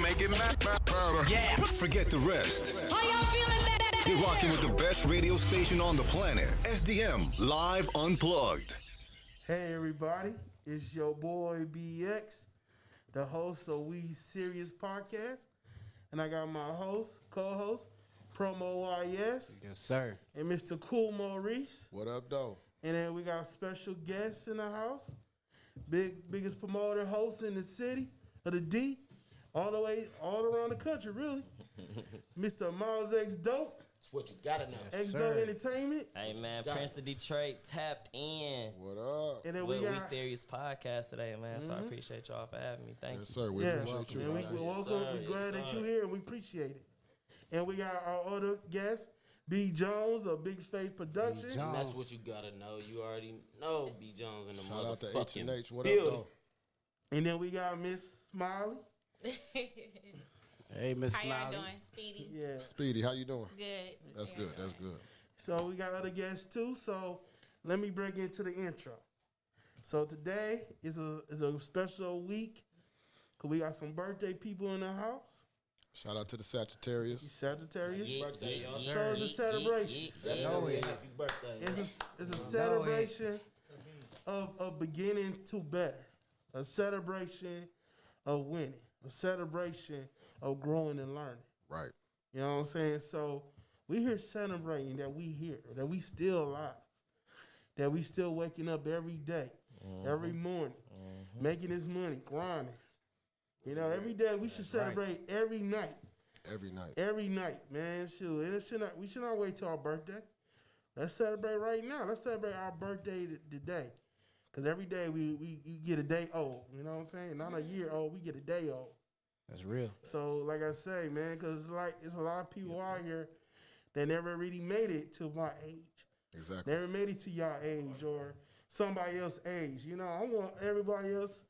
make it better. Yeah. Forget the rest. How y'all feeling better? You're rocking with the best radio station on the planet. SDM Live Unplugged. Hey everybody, it's your boy BX, the host of We Serious Podcast, and I got my host, co-host, Promo YS. Yes, sir. And Mr. Cool Maurice. What up, though? And then we got special guests in the house, biggest promoter host in the city of the D, all around the country, really. Mr. Myles X Dope. That's what you gotta know. X Dope Entertainment. Hey man, Prince of Detroit tapped in. What up? And then We got Serious Podcast today, man. So I appreciate y'all for having me. Thank Yes, you. sir. We appreciate you. And man. we're welcome. We're glad that you're here, and we appreciate it. And we got our other guest, B. Jones of Big Faith Production. And that's what you gotta know. You already know B. Jones in the Shout out to motherfucking H&H. What building. up, And then we got Miss Smiley. Hey, Miss How y'all Smiley. doing? Speedy? Yeah. though? Speedy, how you doing? Good. That's How good. y'all That's doing? good. So we got other guests too. So let me break into the intro. So today is a special week because we got some birthday people in the house. Shout out to the Sagittarius. Sagittarius. Birthday, y'all. So it's a celebration. Happy birthday. It's a celebration of beginning to better. A celebration of winning. A celebration of growing and learning. Right. You know what I'm saying? So we here celebrating that we here, that we still alive, that we still waking up every day, every morning, making this money, grinding. You know, every day we should celebrate every night. Every night. Every night, man. Shoot. And we should not wait till our birthday. Let's celebrate right now. Let's celebrate our birthday today. Because every day we get a day old. You know what I'm saying? Not a year old, we get a day old. That's real. So, like I say, man, because it's a lot of people out here that never really made it to my age. Exactly. Never made it to your age or somebody else's age. You know, I want everybody else,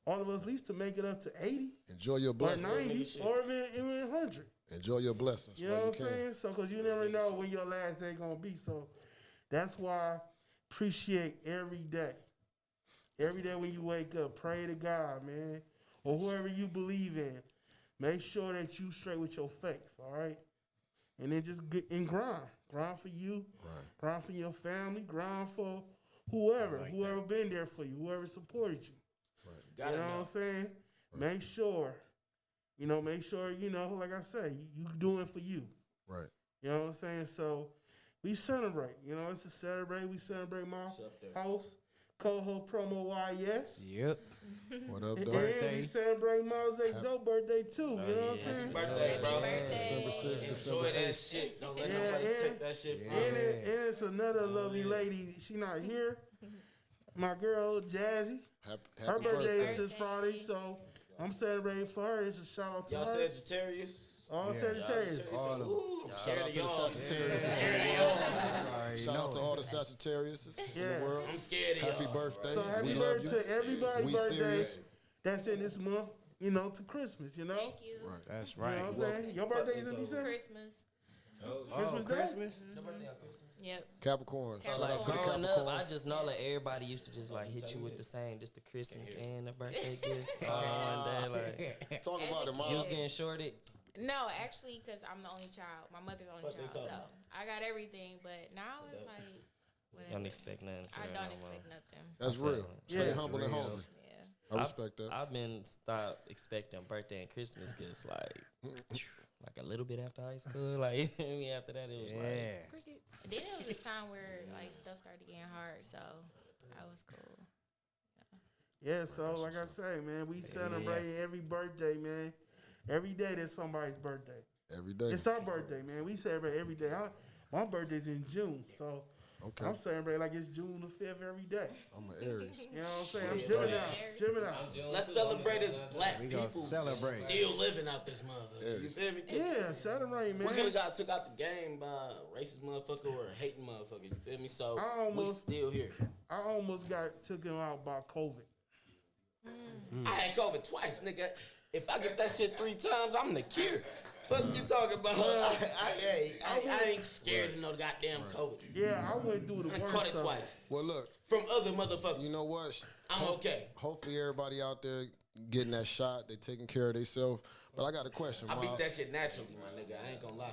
all of us at least to make it up to 80 Enjoy your or blessings. 90 or even 100. Enjoy your blessings. You know while what I'm saying? So, because you never know when your last day going to be. So, that's why appreciate every day. Every day when you wake up, pray to God, man, or whoever you believe in. Make sure that you straight with your faith, all right? And then just get and grind. Grind for you. Right. Grind for your family. Grind for whoever been there for you, whoever supported you. Right. You know what I'm saying? Make sure, like I say, you doing for you. Right. You know what I'm saying? So we celebrate. You know, it's a celebrate. We celebrate my host, co-host Promo YS. Yep. What up, And though? we celebrate Myles X Dope birthday too. You know what I'm saying? Birthday, bro. December 6th, December Enjoy that 8th. shit. Don't let nobody take that shit from And, you. and it's another lovely lady. She not here. My girl Jazzy. Happy Her birthday is birthday. this Friday, so I'm celebrating for her. It's a shout out to Y'all her. Sagittarius? All Sagittarius. Ooh, I'm Shout scared out of to the y'all. Sagittarius. Shout out to all the Sagittarius in Yeah. the world. I'm scared of Happy y'all. birthday. So happy we love birthday you. to everybody's We birthday serious. that's in this month, to Christmas, you know? Thank you. Right. That's You know right. what I'm saying? Your birthday is in December? Christmas. Christmas Day? Christmas? Yep. Capricorn. Shout Like out to the growing up, I Capricorns. just know like everybody used to just like hit you with the same, just the Christmas and the birthday gift all one day. Like Talk about it, you was Myles. getting shorted. No, actually, because I'm the only child. My mother's the only child. So I got everything. But now it's like, whatever. Don't expect nothing. I for don't no expect more. nothing. That's real. Stay Yeah. humble and hungry. Yeah. I respect that. I've been stopped expecting birthday and Christmas gifts like a little bit after high school. Like after that, it was like Crickets. Then it was a time where like stuff started getting hard. So that was cool. Yeah, so like I say, man, we celebrate every birthday, man. Every day that's somebody's birthday. Every day. It's our birthday, man. We celebrate every day. My birthday's in June, so Okay. I'm celebrating like it's June the 5th every day. I'm an Aries. You know what I'm saying? I'm Gemini. Let's celebrate as black We people gonna celebrate. still living out this motherfucker. You feel me? 'Cause Yeah, celebrate, man. we could have took out the game by a racist motherfucker or a hating motherfucker. You feel me? So I we almost- still here. I almost got taken out by COVID. I had COVID twice, nigga. If I get that shit 3 times, I'm the cure. What you talking about? I ain't scared of no goddamn COVID. Yeah, I went through the I worst. caught it of twice Well, look, from other motherfuckers. you know what? I'm okay. Hopefully everybody out there getting that shot, they taking care of themselves. But I got a question, I beat Myles. that shit naturally, my nigga. I ain't gonna lie.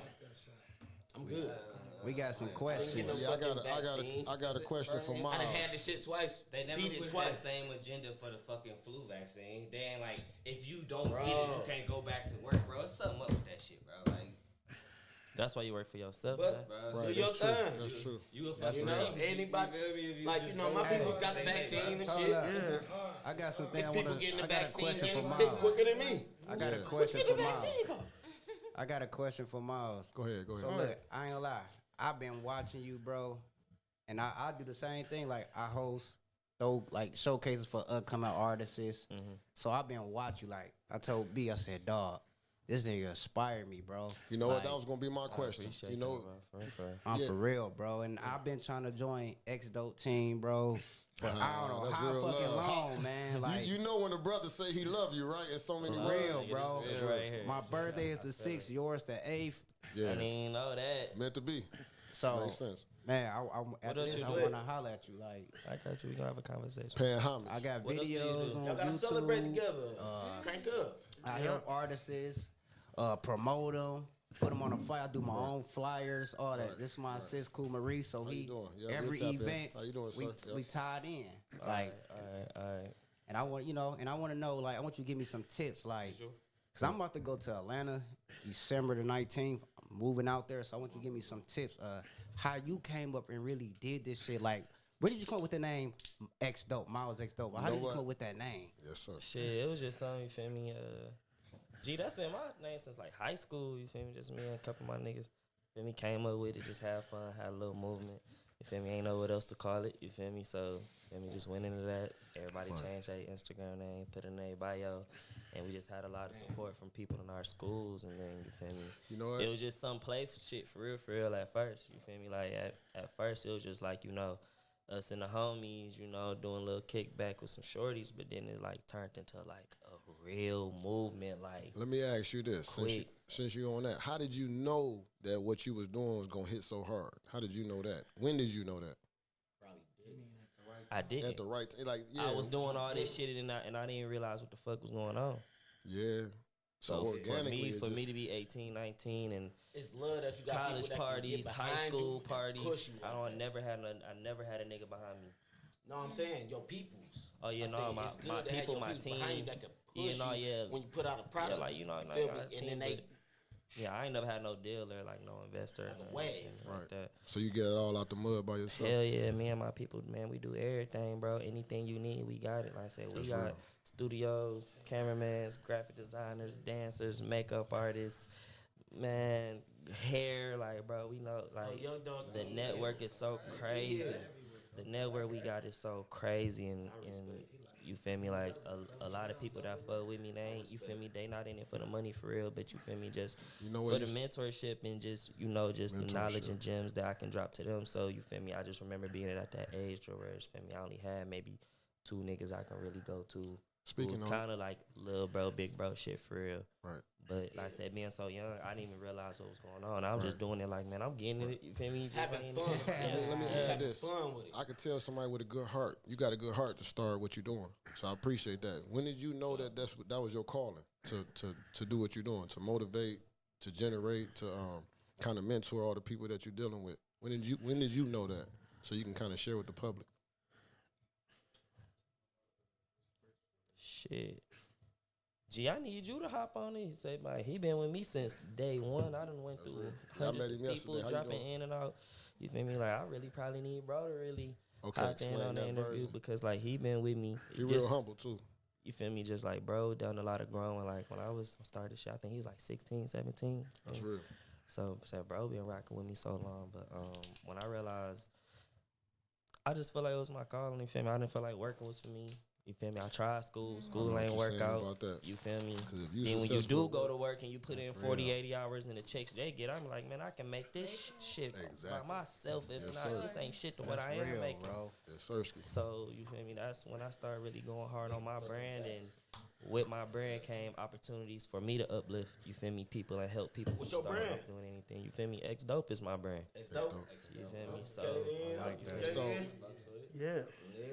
I'm good. We got some questions. Yeah, I got a question for I Myles. done had this shit twice. They never beat it put twice. that same agenda for the fucking flu vaccine. They ain't like, if you don't get it, you can't go back to work, bro. It's something up with that shit, bro. Like, that's why you work for yourself, man. But Right, do your that's true. time. That's true. You a That's You fucking know, real. anybody, like, you know, my people's got the vaccine and Hold shit. up. Yeah. I got some things There's I people want to. getting the I got a vaccine question getting for sick Myles. quicker than me. I got a Yeah. question Get for the Myles. vaccine for. I got a question for Myles. Go ahead. So look, I ain't gonna lie. I've been watching you, bro, and I do the same thing. Like I host like showcases for upcoming artists. So I've been watching you. Like I told B, I said, dog, this nigga inspired me, bro. You know what? Like, That was gonna be my question. Appreciate You know, that, bro. I'm Yeah. for real, bro. And I've been trying to join X-Dope team, bro. For I don't know that's how real fucking love. long, man. Like you know when the brother say he love you, right? In so many for words. real, bro. It's real right here. My birthday is the 6th, yours the 8th. Yeah, I didn't even know that. meant to be. So Makes sense. man, after else this, you I do? want to holler at you. Like I got you. We gonna have a conversation. Paying homage. I got What else do you videos do? on Y'all gotta YouTube. celebrate together. Crank up. I help artists, promote them, put them on a flyer. I do my own flyers, all that. This is my sis, Cool Marie. So How you doing? Yeah, every we'll tap in. event, How you doing, sir? Yeah. we tied in. Like, All right. and I want and I want to know, like, I want you to give me some tips, like, cause I'm about to go to Atlanta, December the 19th. I'm moving out there, so I want you to give me some tips. How you came up and really did this shit, like. Where did you come up with the name X Dope, Myles X Dope? How did you come up with that name? Yes, sir. Shit, it was just something, you feel me? Gee, that's been my name since like high school, you feel me? Just me and a couple of my niggas. Feel me? Came up with it, just have fun, had a little movement. You feel me? Ain't know what else to call it, you feel me? So, feel me? Just went into that. Everybody changed their Instagram name, put in their bio. And we just had a lot of support from people in our schools. And then, you feel me? You know what? It was just some play shit for real at first. You feel me? Like, at first, it was just like, you know, us and the homies, you know, doing a little kickback with some shorties, but then it like turned into like a real movement. Like, Let me ask you this: Quick. since you on that, how did you know that what you was doing was gonna hit so hard? How did you know that? When did you know that? I did. At the right time, like yeah, I was doing all this shit and I didn't realize what the fuck was going on. yeah. So So organically, for me to be 18, 19, and It's love that you got college people that can parties, get high behind school you and parties, push you I like that. never had a nigga behind me. No, I'm saying your peoples. Oh, yeah, I no, say my- it's good my to have people, your my peoples behind you team. that can Yeah, push no, you yeah. when you put out a product. like, you know, feel I got me? a And team, then they but yeah, I ain't never had no dealer, like no investor. Like a or wave. anything like Right. that. So you get it all out the mud by yourself. Hell yeah, me and my people, man, we do everything, bro. Anything you need, we got it. Like I said, we That's got real. studios, cameramans, graphic designers, dancers, makeup artists, man, hair. Like, bro, we know, like, Young Dog, the yeah. network is so crazy. The network we got is so crazy, and you feel me? Like, a lot of people that fuck with me, they ain't, you feel me? They not in it for the money for real, but you feel me? Just You know for what? the mentorship and just, you know, just the knowledge Mentorship. and gems that I can drop to them. So, you feel me? I just remember being at that age where, it's, feel me, I only had maybe 2 niggas I can really go to. Speaking it was on- kind of like little bro, big bro shit for real. Right. But like I said, being so young, I didn't even realize what was going on. I was just doing it like, man, I'm getting it. You feel me? Just Having being- fun. Let me Just add having this. fun with it. I could tell somebody with a good heart. You got a good heart to start what you're doing. So I appreciate that. When did you know that that was your calling to do what you're doing, to motivate, to generate, to kind of mentor all the people that you're dealing with? When did you know that? So you can kind of share with the public. Shit. Gee, I need you to hop on it. Say, like, he been with me since day one. I done went through Yeah, I hundreds met of him people yesterday. How you dropping doing? in and out. You feel me? Like, I really probably need bro to really Okay, hop in explain on the that interview version. because, like, he been with me. He Just- real humble too. You feel me? Just like, bro, done a lot of growing. Like, when I started shit, I think he was like 16, 17. That's And real. So, bro, been rocking with me so long. But when I realized, I just feel like it was my calling. You feel me? I didn't feel like working was for me. You feel me? I tried school. School what ain't you're work saying out. about that. You feel me? 'Cause if you Then when you successful- do go to work and you put in That's 40, real. 80 hours and the checks they get, I'm like, man, I can make this shit by Exactly. myself. If Yes, not, sir. this ain't shit to what That's I am real, making. bro. Yes, Sirski. So, you feel me? That's when I started really going hard on my brand, and with my brand came opportunities for me to uplift, you feel me, people and help people What's who your start brand? off doing anything. You feel me? X Dope is my brand. It's dope. You feel me? So, like that. So, Yeah.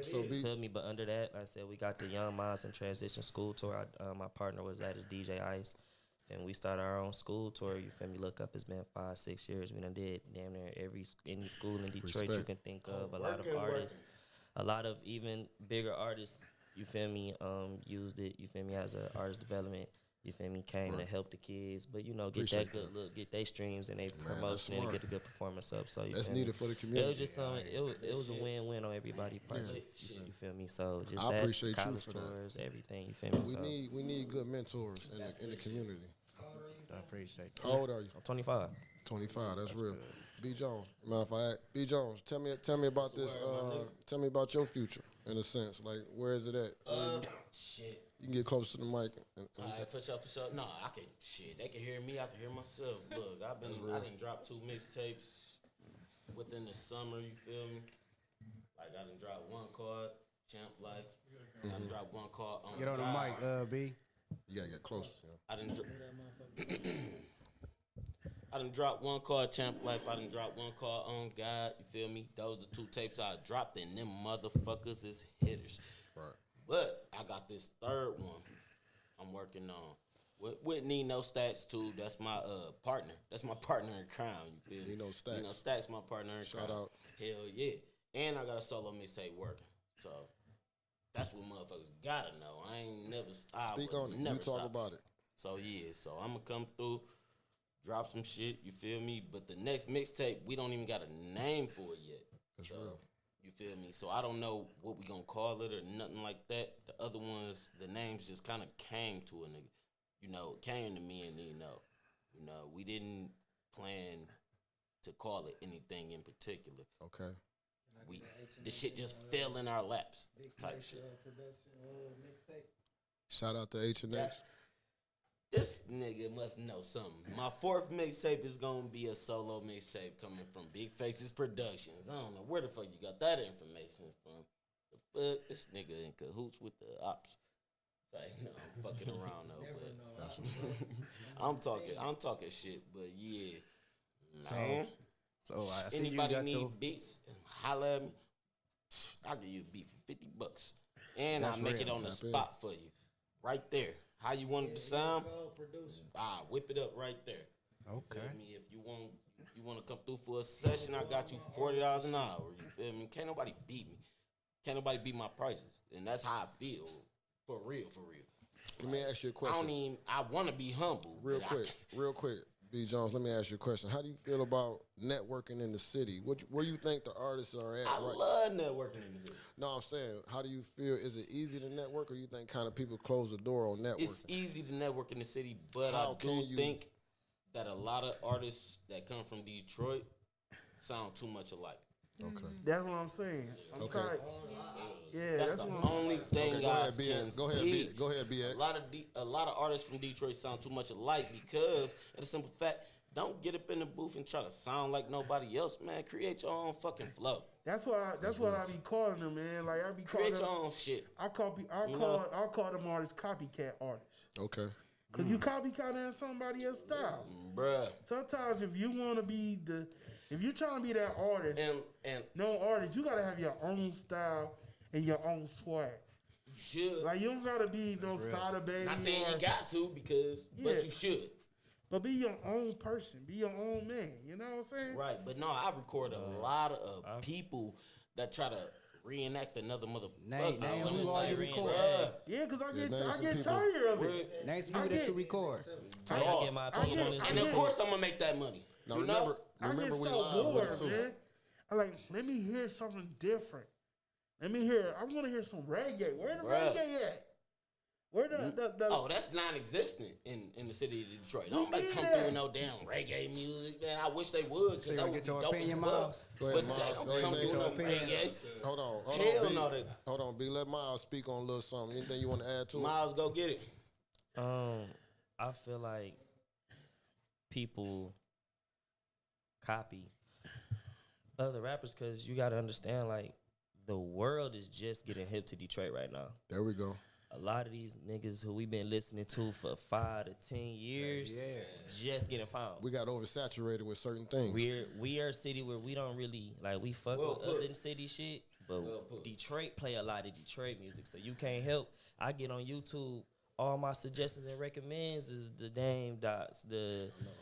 so you be feel me? But under that, like I said, we got the Young Minds in Transition School Tour. My partner was that is DJ Ice. And we started our own school tour. You feel me? Look up, it's been 5-6 years. We done did damn near any school in Detroit you Respect. can think of. A lot of artists, a lot of even bigger artists. You feel me? Used it. You feel me? As a artist development. You feel me? Came to help the kids, but you know, get Appreciate that good look, get their streams and they that's promotion and smart. get a good performance up. So you That's feel me? needed for the It community. was just something. It was a win-win on everybody's part. You feel me? So just I that, appreciate you college for that. tours, everything. You feel me? We need good mentors in the community. I appreciate that. How old are you? I'm 25. 25. That's real. B Jones. Matter of fact, B Jones, tell me about this. Tell me about your future in a sense. Like, where is it at? Shit. You can get close to the mic. All right, for sure. No, I can. Shit, they can hear me. I can hear myself. Look, I done dropped 2 mixtapes within the summer. You feel me? Like I done dropped one called Champ Life. I done dropped one called Get on the mic, B. You gotta get close. I done dropped one called Champ Life. I done dropped one called On God. You feel me? Those the 2 tapes I dropped, and them motherfuckers is hitters. Right. But I got this third one I'm working on. With Nino Stacks too. That's my partner. That's my partner in crime. You feel me? Nino Stacks. Nino Stacks, my partner in crime. Shout out. Hell yeah. And I got a solo mixtape working. So that's what motherfuckers gotta know. I ain't never. Speak on it. You talk about it. So yeah. So I'm gonna come through, drop some shit. You feel me? But the next mixtape, we don't even got a name for it yet. That's so, real. You feel me? So I don't know what we gonna call it or nothing like that. The other ones, the names just kind of came to a nigga. You know, came to me and Nino. You know, we didn't plan to call it anything in particular. Okay. The shit just fell in our laps. Type shit. Shout out to H&H. This nigga must know something. My 4th mixtape is gonna be a solo mixtape coming from Big Faces Productions. I don't know where the fuck you got that information from. The fuck, this nigga in cahoots with the ops. It's like, no, I'm fucking around though, but I'm talking shit. But yeah, man. So I see Anybody you got need your, beats? Holla at me. I'll give you a beat for $50, and I'll make it on the spot for you, right there. How you want it to sound? Whip it up right there. Okay. You feel me? If you want to come through for a session, I got you $40 an hour. You feel me? Can't nobody beat me. Can't nobody beat my prices, and that's how I feel. For real. Let me ask you a I question. I want to be humble. Real quick. B Jones, let me ask you a question. How do you feel about networking in the city? Where you think the artists are at? I love networking in the city. No, I'm saying, how do you feel? Is it easy to network, or you think kind of people close the door on networking? It's easy to network in the city, but I do think that a lot of artists that come from Detroit sound too much alike. Okay. That's what I'm saying. I'm tired. Yeah, That's the only thing guys can see. Go ahead, BX. A lot of artists from Detroit sound too much alike because of the simple fact, don't get up in the booth and try to sound like nobody else, man. Create your own fucking flow. That's what I be calling them, man. Like I be calling Create them, your own shit. I call them artists copycat artists. Okay. Cause you copycat somebody else's style, Bruh. Sometimes if you want to be if you're trying to be that artist, and no artist, you gotta have your own style and your own swag. You should. Like you don't gotta be no Sada Baby. Not saying you got to but you should. But be your own person. Be your own man. You know what I'm saying? Right. But no, I record a lot of people that try to reenact another motherfucker. Name who all you record. Yeah, because I get tired of it. Name some people that you record. I get my opinion on this. And of course I'm going to make that money. Now remember we live bored, with it too. Man. I'm like, let me hear something different. I want to hear some reggae. Where the reggae at? Where Oh, that's non-existent in the city of Detroit. Nobody come through with no damn reggae music, man. I wish they would, because that would be dope as fuck. Go ahead, But Myles. they don't come through no reggae. Hold on, Hell B. no. Hold on, B. Let Myles speak on a little something. Anything you want to add to it? Myles, go get it. I feel like people copy other rappers because you got to understand, like, the world is just getting hip to Detroit right now. There we go. A lot of these niggas who we been listening to for 5 to 10 years, just getting found. We got oversaturated with certain things. We are a city where we don't really, like, we fuck with other city shit, but Detroit play a lot of Detroit music, so you can't help. I get on YouTube, all my suggestions and recommends is the Dame Dots, I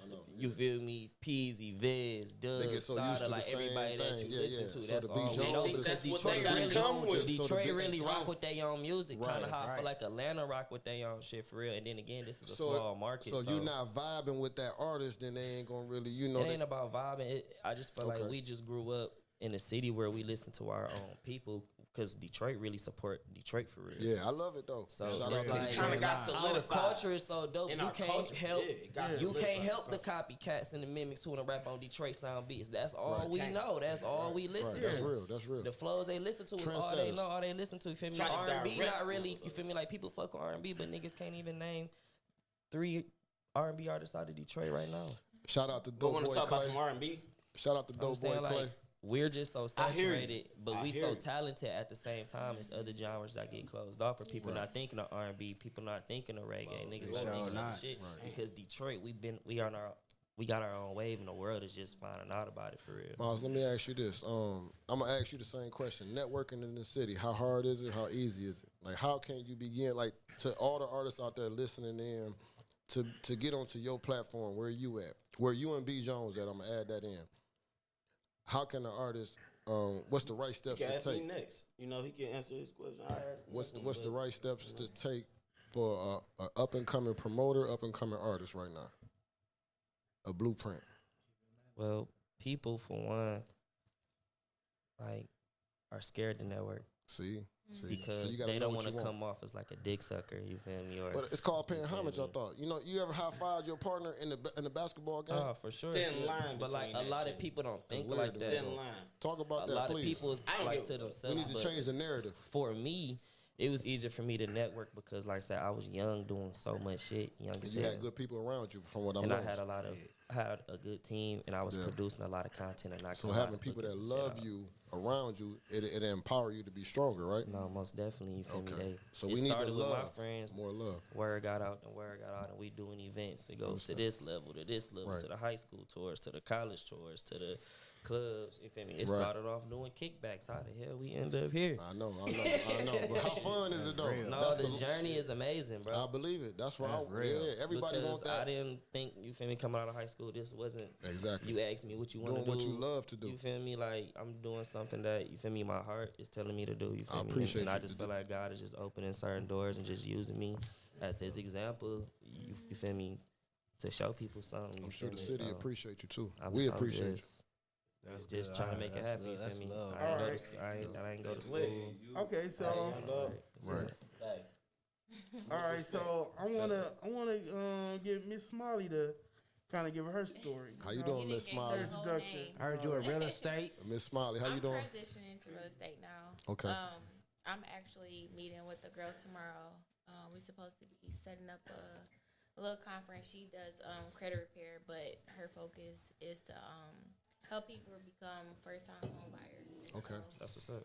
know, you feel me, Peasy, Vez, Doug, They get so used Sada, to the like same everybody that thing. you Yeah, listen yeah. to. So That's the B. all we Jones know is- because that's what Detroit they gotta really, come with. So the Detroit big- really rock with their own music, kind Right, of how I right. feel like Atlanta rock with their own shit for real. And then again, this is a small market. So you not vibing with that artist, then they ain't gonna really, you know. It ain't about vibing. I just feel Okay. like we just grew up in a city where we listen to our own people because Detroit really support Detroit for real. Yeah, I love it though. So Shout it's out to like Kinda got our solidified culture is so dope. in You our can't culture. help. Yeah, it got You solidified can't in help the culture. copycats and the mimics who wanna rap on Detroit sound beats. That's all Right. we know. That's all we listen Right, to. that's real. That's real. The flows they listen to is all they Trendsetters. know. All they listen to. You feel me? Try to R&B direct not really. You feel me? motherfuckers. Like people fuck with R&B, but niggas can't even name 3 R&B artists out of Detroit right now. Shout out to But want to Doughboy talk about some Clay. R&B? Shout out to I'm saying Doughboy Clay. like we're just so I hear you. saturated, but I we hear so you. talented at the same time as other genres that get closed off. For people not thinking of R&B, people not thinking of reggae, niggas not sure thinking of not. shit. Because Detroit, we got our own wave, and the world is just finding out about it for real. Myles, let me ask you this. I'm gonna ask you the same question. Networking in the city, how hard is it? How easy is it? Like, how can you begin? Like, to all the artists out there listening in, to get onto your platform, where you at? Where you and B Jones at? I'm gonna add that in. How can the artist? What's the right He steps can to ask me take? next. You know, he can answer his question. I ask What's the right steps to take for a up and coming promoter, up and coming artist right now? A blueprint. Well, people, for one, like, are scared to network See, because so you gotta they know don't what want you to want. come off as like a dick sucker. You feel me? Or But it's called paying You feel homage. I me? thought. You know, you ever high fived your partner in the basketball game? oh, for sure. Thin line But like a between lot that of shit. people don't think weird like to that. me, Thin line. Talk about A that, lot please. of people is I don't like give to a fuck. themselves. We need to but change the narrative. for me, it was easier for me to network because, like I said, I was young, doing so much shit, young as You hell. had good people around you, from what I'm And I knowing. had a good team, and I was Yeah. producing a lot of content. And I So come out having and people put that this shit love out. you around you, it empower you to be stronger, right? No, most definitely. You feel me? Okay. They, So it we need the started with my love, friends. more love. Word got out, and we doing events. It goes to this level, to this level, Right. to the high school tours, to the college tours, to the clubs. You feel me? It Right. started off doing kickbacks. How the hell we end up here? I know. But how fun is it though? No, That's the journey is amazing, bro. I believe it. That's why. That's real. Yeah, everybody because wants that. I didn't think, you feel me, coming out of high school, this wasn't. Exactly. You asked me what you want to Doing do. what you love to do. You feel me? Like, I'm doing something that, you feel me, my heart is telling me to do. You feel I me? appreciate and I you. just feel like God is just opening certain doors and just using me as his example. You feel me? To show people something. You I'm sure feel the me? city So appreciate you too. I'm- we I'm appreciate you. just, just trying to make it happen. You feel me? Love. I ain't go Alright. to I ain't go to school. Okay, so Right. all right, so I wanna get Miss Smiley to kind of give her her story. How you know? doing, You Miss didn't give Smiley? her whole Introduction. name. I heard you in real estate. Miss Smiley, how you I'm doing? transitioning to real estate now. Okay. I'm actually meeting with the girl tomorrow. We're supposed to be setting up a little conference. She does credit repair, but her focus is to help people become first-time home buyers. And Okay. so, That's what's up.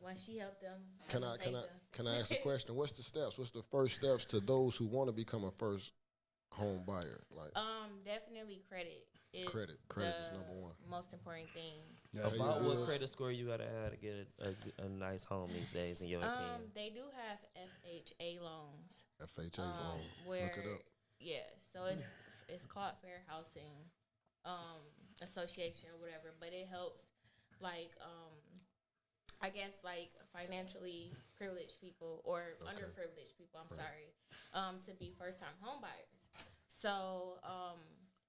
once she helped them, Can I'm I gonna can I take them. can I ask a question? What's the steps? What's the first steps to those who want to become a first home buyer? Like Definitely credit. Is Credit is the number one. Most important thing. Pay About your what bills. credit score you gotta have to get a nice home these days, in your opinion? They do have FHA loans. FHA loan. Where Look it up. yeah, so it's called Fair Housing Association or whatever, but it helps like I guess like financially privileged people or underprivileged people, I'm sorry, to be first time home buyers. So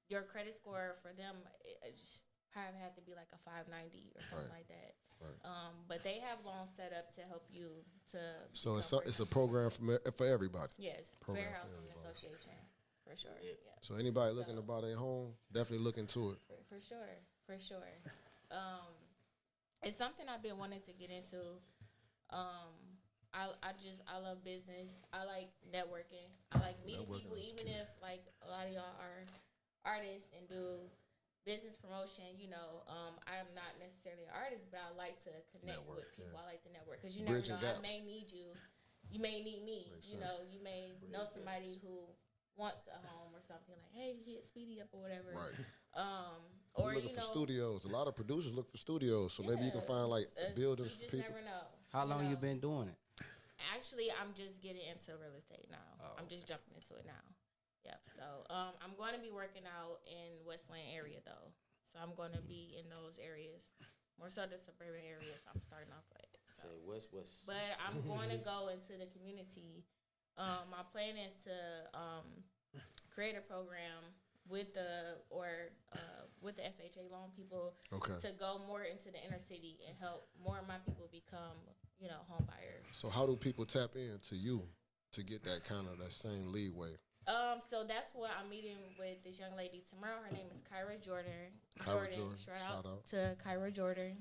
your credit score for them it just probably have to be like a 590 or something like that. Right. But they have loans set up to help you to So it's become it's a program for everybody. yes, program Fair for Housing everybody. Association, for sure. Yeah, So anybody looking to buy their home, definitely look into it. for sure, for sure. It's something I've been wanting to get into. I love business. I like networking. I like meeting Networking people, is even key. if like a lot of y'all are artists and do business promotion. You know, I'm not necessarily an artist, but I like to connect Network, with people. yeah. I like to network because you never Bridging know. I gaps. may need you. You may need me. Makes You sense. know, you may know somebody who wants a home or something like, hey, hit Speedy up or whatever. Right. Or We're looking you for know, studios. A lot of producers look for studios, so maybe you can Yeah. find like buildings you for just people. never know. How long know? you been doing it? Actually, I'm just getting into real estate now. I'm just jumping into it now. Yep. So I'm going to be working out in Westland area though. So I'm going to be in those areas, more so the suburban areas. I'm starting off with. So. Say west. But I'm going to go into the community. My plan is to create a program with the FHA loan people to go more into the inner city and help more of my people become, home buyers. So how do people tap into you to get that kind of that same leeway? So that's what I'm meeting with this young lady tomorrow. Her name is Kyra Jordan. Shout out to Kyra Jordan.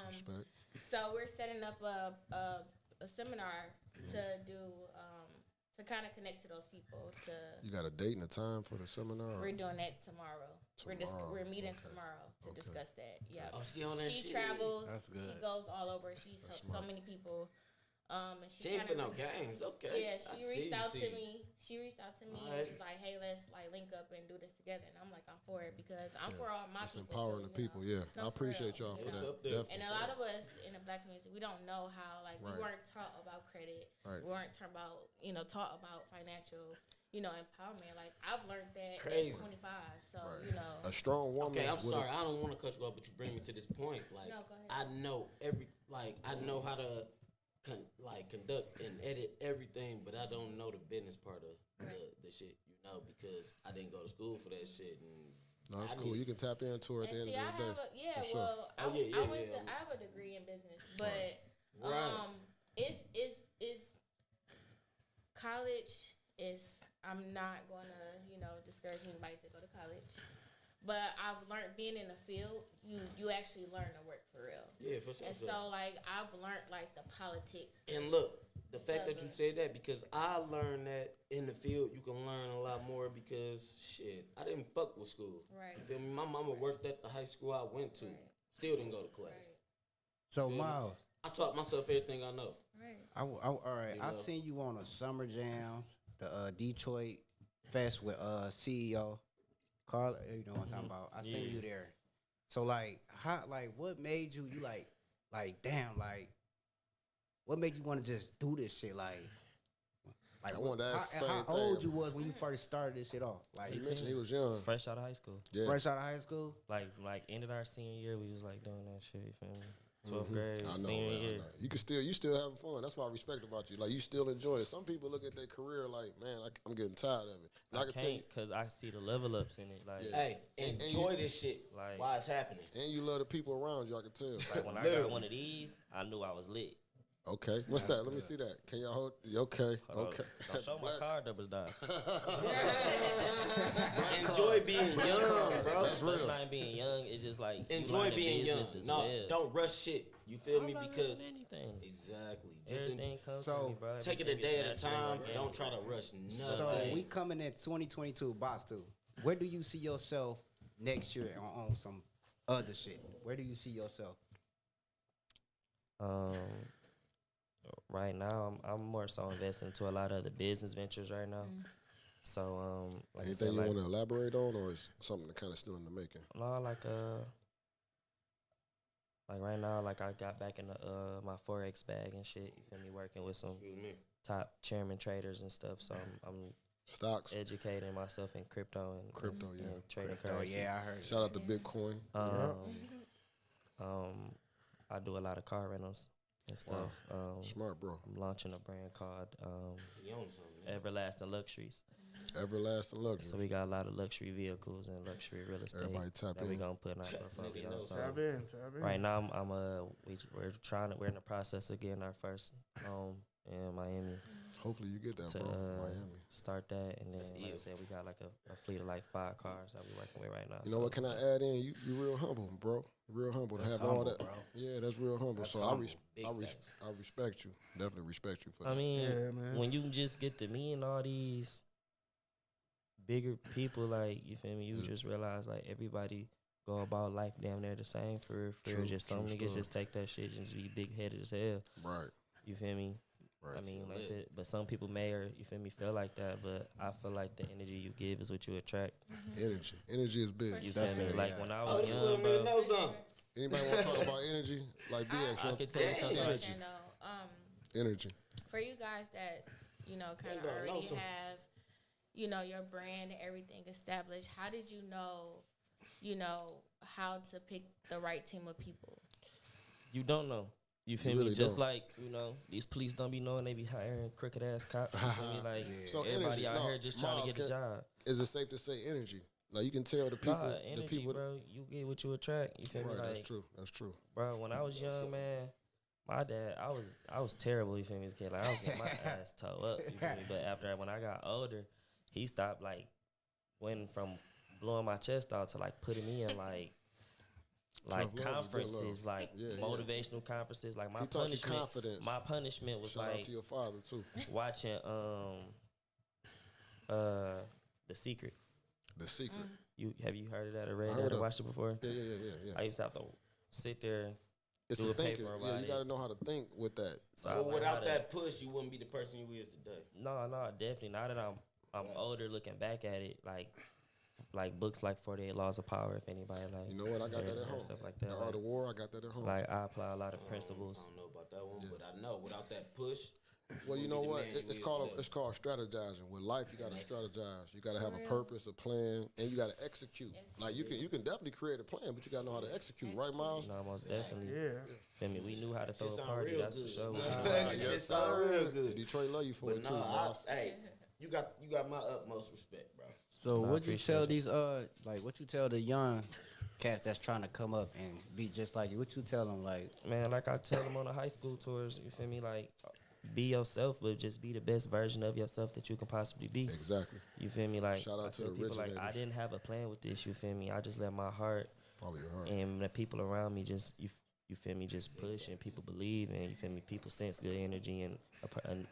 Respect. So we're setting up a seminar to do to kind of connect to those people. You got a date and a time for the seminar? We're doing that tomorrow. We're meeting tomorrow to discuss that. Yeah. Oh, she on that She shit. travels. That's good. She goes all over. She's helped so many people. And She ain't for no games. Okay. Yeah, she reached out to me. me. She reached out to me Alright. and she's like, "Hey, let's link up and do this together." And I'm like, "I'm for it because I'm for all my It's people." empowering the people, yeah. I No, for appreciate real. y'all for It's that. up there. And a lot of us in the black community, we don't know how, Right. we weren't taught about credit. Right. We weren't taught about financial, empowerment. Like, I've learned that Crazy. at 25. So, Right. A strong woman. Okay, I'm with sorry. I don't want to cut you off, but you bring me to this point. Like, No, go ahead. I know I know how to conduct and edit everything, but I don't know the business part of the shit, because I didn't go to school for that shit. And No, it's cool. You can tap into her at the end of the day. For sure. I have a degree in business, but it's college is. I'm not gonna discourage anybody to go to college, but I've learned being in the field, you actually learn to work for real. Yeah, for sure. And so I've learned the politics. And look, the fact that you said that, because I learned that in the field you can learn a lot more, because shit, I didn't fuck with school. Right. You feel me? My mama worked at the high school I went to. Right. Still didn't go to class. Right. So Feel me? Myles, I taught myself everything I know. Right. all right. You I know. seen you on a Summer Jams, the Detroit Fest with CEO Carl. You know what I'm talking about? I seen you there. So what made you damn, what made you want to just do this shit? I wanted to ask the same how thing. old you was when you first started this shit off? Like He mentioned he was young. Fresh out of high school. Yeah. fresh out of high school. Like ended our senior year, we was doing that shit. You feel me? 12th grade, I know, senior man. year. I know. You still having fun. That's what I respect about you. Like, you still enjoy it. Some people look at their career like, man, I'm getting tired of it. And I can tell you, Can't, cause I see the level ups in it. Like, Yeah. Hey, And enjoy you- this shit Like- while it's happening. and you love the people around you. I can tell. like when I Literally. got one of these, I knew I was lit. Okay, what's that? Let me see that. Can y'all hold? Okay, okay. Don't show my card numbers down. Enjoy being young, bro. That's real. That's not being young. It's just like you Enjoy learning being young. business as No, well. don't rush shit. You feel me? I'm not Because rushing anything. exactly, just Everything comes So, to me, bro. take it a Everything day is at a natural, time. organic. Don't try to rush nothing. So we coming in 2022, box two. Where do you see yourself next year on some other shit? Where do you see yourself? Right now, I'm more so investing into a lot of the business ventures right now. So, like I said, Anything you like, want to elaborate on, or is something that kind of still in the making? no, like right now, like I got back in the my forex bag and shit. You feel me? Working with some Excuse me. top chairman traders and stuff. So I'm Stocks, educating myself in crypto and crypto, yeah. and trading Oh currencies. yeah, I heard. Shout out to Bitcoin. I do a lot of car rentals and stuff. Smart, bro. I'm launching a brand called You own something. man. Everlasting Luxuries. Everlasting luxury. So we got a lot of luxury vehicles and luxury real estate Everybody tap that we in. gonna put in our portfolio. know So Tap in. right now, we're in the process of getting our first home in Miami Hopefully you get that, to bro. Miami. start that, and then That's like I ill. said, we got like a fleet of like 5 cars that we working with right now. You know what? Can I add in? You real humble, bro. Real humble to have all humble, that. bro. Yeah, that's real humble. That's so humble. Big facts. I respect you. Definitely respect you for I that. mean, Yeah, man. when you just get to meeting all these bigger people, like, you feel me, you just realize like everybody go about life damn near the same for True, just some true niggas story. just take that shit and just be big headed as hell. Right. You feel me? Right. I mean, like I lit. said, but some people may, or you feel me, feel like that. But I feel like the energy you give is what you attract. Energy. Energy is big. You That's feel me? it, Like yeah. when I Oh, was this young, little nigga bro. know something. Anybody want to talk about energy? Like BX, I could tell you something. energy. Understand though. Energy. For you guys that, kind of Everybody knows already some. have, your brand and everything established, how did you know, how to pick the right team of people? You don't know. You feel You me? really Just don't. like, these police don't be knowing they be hiring crooked ass cops. You feel me? Like, So everybody energy, out no, here just trying Myles, to get a job. Is it safe to say energy? Like you can tell the people, Nah, the energy, people. bro. You get what you attract. You feel Right, me? Like, that's true. That's true. bro, when I was young, man, my dad, I was terrible. You feel me? As a kid, like I was getting my ass towed up. You feel me? But after that, when I got older, he stopped like went from blowing my chest out to like putting me in like Tough love is good conferences, love. like Yeah, yeah. motivational conferences. Like He taught you confidence. my punishment was Shout out like to your father too. watching The Secret. The Secret. Have you heard of that or read I that heard or of- watched it before? Yeah. I used to have to sit there. It's do a a paper thinker. about Yeah, you it. got to know how to think with that. So I Well, learned how without to- that push, you wouldn't be the person you is today. No, definitely. Now that I'm older, looking back at it, like books like 48 Laws of Power. If anybody like, You know what? I got that heard at home. stuff like that. The Art of War, I got that at home. Like I apply a lot of I principles. don't know about that one, but I know without that push. Well, you would know be the what? man It's you is called today. it's called strategizing. With life, you got to strategize. You got to have a real. purpose, a plan, and you got to execute. Like you can definitely create a plan, but you got to know how to execute, right, Miles? No, most definitely. Yeah. Feel me? We knew how to throw Shit a sound party. real That's good. for sure. Shit sound real good. Detroit love you for But it too, no, Miles. hey, you got my utmost respect, bro. So Nah, I what you appreciate tell it. these what you tell the young cats that's trying to come up and be just like you? What you tell them like? Man, like I tell them on the high school tours, you feel me? Like, be yourself, but just be the best version of yourself that you can possibly be. Exactly. You feel me? Like, Shout out I to tell the people, like, I originators. didn't have a plan with this, you feel me? I just let my heart Probably your heart. and the people around me just, you feel me, just push and people believe and, you feel me, people sense good energy and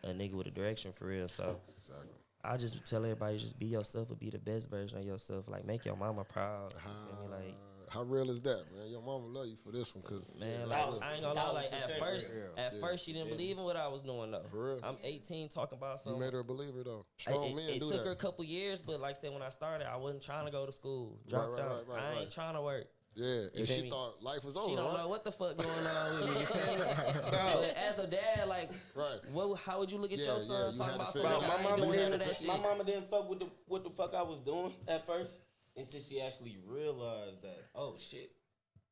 a nigga with a direction for real. So Exactly. I just tell everybody, just be yourself, but be the best version of yourself. Like, make your mama proud. You feel me? Like, How real is that, man? Your mama love you for this one, cause man, That like, was- I ain't gonna lie, like, at 1000% first, real. at first she didn't believe in what I was doing, though. For real? I'm 18 talking about you something. made her a believer though. It, Strong men it do took that. her a couple years, but like I said, when I started, I wasn't trying to go to school. Dropped out. I ain't trying to work. Yeah, and feel she me? thought life was over. She don't right? know what the fuck going on with me. You feel me? But as a dad, like, Right. how would you look at Yeah, your yeah, son you talking had to about figure something? it out. I ain't doing none of that shit. My mama didn't fuck with what the fuck I was doing at first until she actually realized that, oh shit,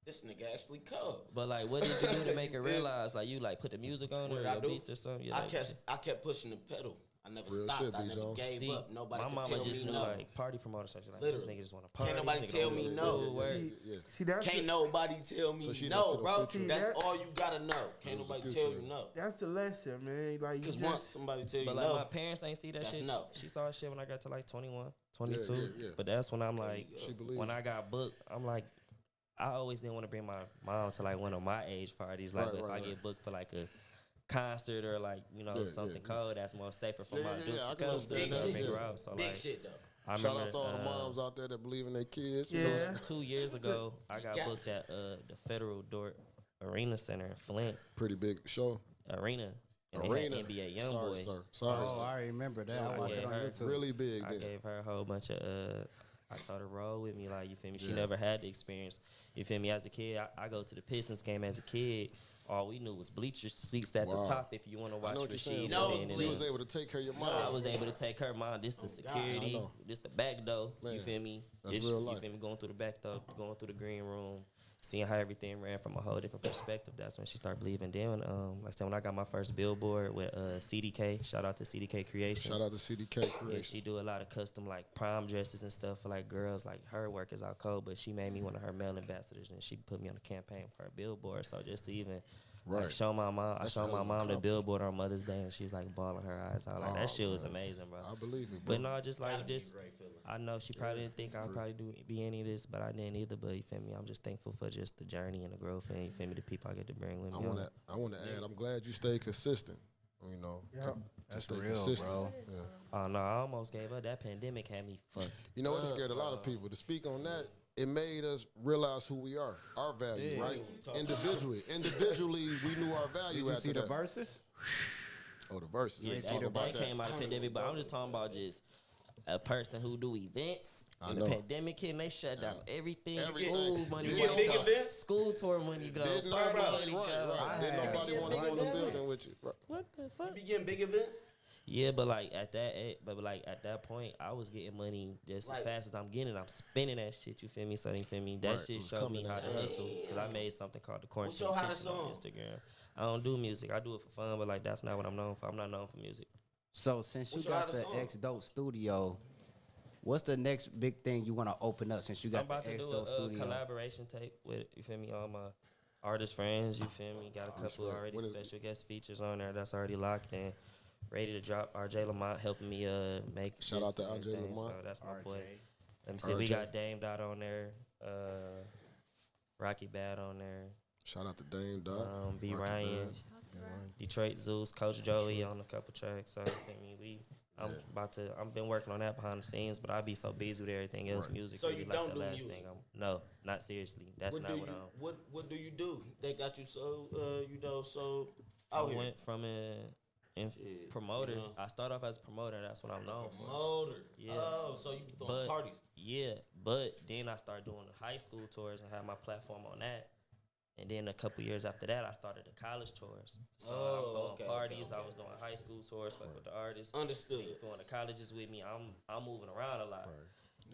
this nigga actually cold. But like, what did you do to make her realize? Like, you like put the music on What or did I your do? beats or something? I kept pushing the pedal. I never Real stopped. shit, I never B-Zone. gave See, up. Nobody my could mama tell just me knew no. like party promoter, so she's like, this Literally. nigga just want to party. Can't nobody This nigga tell don't me go to no. school, work. Yeah. See, that's Can't nobody tell me So she no, done bro. see the That's future. all you gotta know. Can't Knows the nobody future. tell you no. that's the lesson, man. Like you Because just once somebody tell you But like, no, my parents ain't see that That's shit. no. She saw shit when I got to like 21, 22. yeah. But that's when I'm like, She believes. when I got booked, I'm like, I always didn't want to bring my mom to like one of my age parties. Like, Right, but if right, I right. get booked for like a concert or like, Yeah, something yeah. cold, that's more safer for Yeah, my yeah, dudes yeah, I to can come. understand Big that, shit, yeah. big out. So big like, shit though. I Shout remember, out to all the moms out there that believe in their kids. Yeah. 2 years ago, I got got booked at the Federal Dort Arena Center in Flint Pretty big show. Arena. And Arena. they had NBA Sorry, YoungBoy. sir. Sorry, Oh, sir. I remember that. I I watched it gave on her YouTube. Really big I then. gave her a whole bunch of I told her roll with me, like, you feel me? She Yeah. never had the experience. You feel me? As a kid, I go to the Pistons game as a kid. All we knew was bleacher seats at Wow. the top if you want to I watch know what you're saying. Rasheed. bro. Levine and You was them. able to take care of your mom. I was able to take her mom. This the security. know. This the back door. Man, You feel me? that's This, real you life. feel me? Going through the back door, going through the green room, seeing how everything ran from a whole different perspective. That's when she started believing. Then, like I said, when I got my first billboard with CDK, shout out to CDK Creations. Shout out to CDK Yeah, Creation. she do a lot of custom like prom dresses and stuff for like girls. Like her work is out cold, but she made me one of her male ambassadors, and she put me on a campaign for her billboard. So just to even Right. like show my mom, That's I a showed hell my of a mom the compliment. billboard on Mother's Day, and she was like bawling her eyes out. Like Oh, that shit was man. amazing, bro. I believe it, bro. But no, just like Gotta be a just great feeling. I know she probably didn't think I'd probably be any of this, but I didn't either. But you feel me? I'm just thankful for just the journey and the growth, and you feel me? The people I get to bring with me. I want to add. I'm glad you stayed consistent. You know, Yeah. to That's stay real, consistent. bro. Yeah. Oh no, I almost gave up. That pandemic had me fucked. You know what? It scared a lot of people. To speak on that, it made us realize who we are, our value, right? Individually, we knew our value. Did you after see the that. verses? Oh, the verses. Yeah, Let's that, talk about that came out of pandemic, but I'm just talking about just a person who do events. I In know. the pandemic hit, and they shut down everything. Everything. School money You go. get big events? School tour money go. Didn't Party nobody, money go. right. Didn't had nobody want to go in the building with you. Right. What the fuck? You be getting big events? Yeah, but like at that point, I was getting money just as Like- fast as I'm getting. I'm spending that shit. You feel me? So you feel me? That Right, shit it was showed me coming how out. to hustle because I made something called the Quarantine your hottest Kitchen on song? Instagram. I don't do music. I do it for fun, but like that's not what I'm known for. I'm not known for music. So since you What's your got the hottest song? X Dope Studio, what's the next big thing you want to open up since you I'm got about the to X do Dope a Studio? collaboration tape with you feel me all my artist friends. You feel me? Got a couple Respect. already When is- special guest features on there that's already locked in. Ready to drop. RJ Lamont helping me make. Shout this out to and RJ everything, Lamont. So that's my boy. RJ. Let me see. We RJ. got Dame Dot on there. Rocky Bad on there. Shout out to Dame Dot. B Rocky Ryan. Bad. Shout out to Detroit Zeus, Coach Joey on a couple tracks. So I mean, I've been working on that behind the scenes, but I be so busy with everything else, Right. music. So really you like don't the do last music? thing. No, not seriously. That's What not do what you I'm. what do you do? They got you so so I out here. went from a Shit, promoter. you know. I started off as a promoter. That's what I'm known for. Promoter. Yeah. Oh, so you be throwing But parties. yeah, but then I started doing the high school tours and had my platform on that. And then a couple years after that, I started the college tours. So I'm Oh, throwing okay, parties. okay, I was doing high school tours, fuck with the artists. Understood. Niggas going to colleges with me. I'm moving around a lot.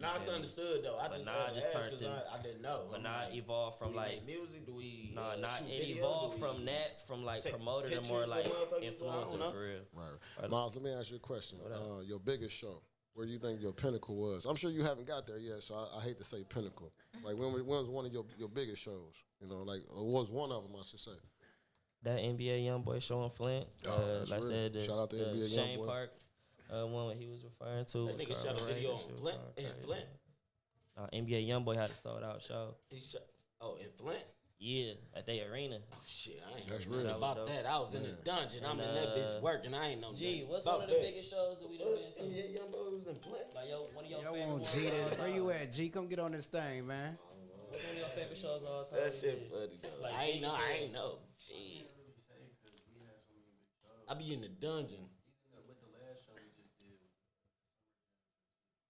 Now it's feel me? understood though. I But just nah, had I to just ask turned 'cause to- I didn't know. But I'm not like, evolve from do we like make music? Do we nah, not shoot it videos? evolved Do from we that from like take promoter to more pictures like of motherfuckers? I don't influencer know. for real. Right. Myles, let me ask you a question. Your biggest show, where do you think your pinnacle was? I'm sure you haven't got there yet, so I hate to say pinnacle. Like, when was one of your biggest shows? You know, like, or was one of them, I should say. That NBA YoungBoy show in Flint. that's like I real. said, Shout out to the NBA Shane YoungBoy. Park one what he was referring to. That nigga with shot a Carl video Ray, on that shit was Flint going in crazy. Flint. NBA YoungBoy had a sold out show. He shot. Oh, in Flint. Yeah, at their arena. Oh shit, I ain't That's heard real. nothing about That was that. I was in the Man. dungeon. I'm And, in that bitch working. I ain't know. Gee, nothing what's about one of the that. biggest shows that we done been to? Yeah, young boy was in Flint. Like one of your Yo, favorite on ones G, of all where you time. at, G? Come get on this thing, man. What's one of your favorite shows of all time? That you shit did? funny though. Like I ain't know. Biggie I said. ain't know. Shit. I be in the dungeon.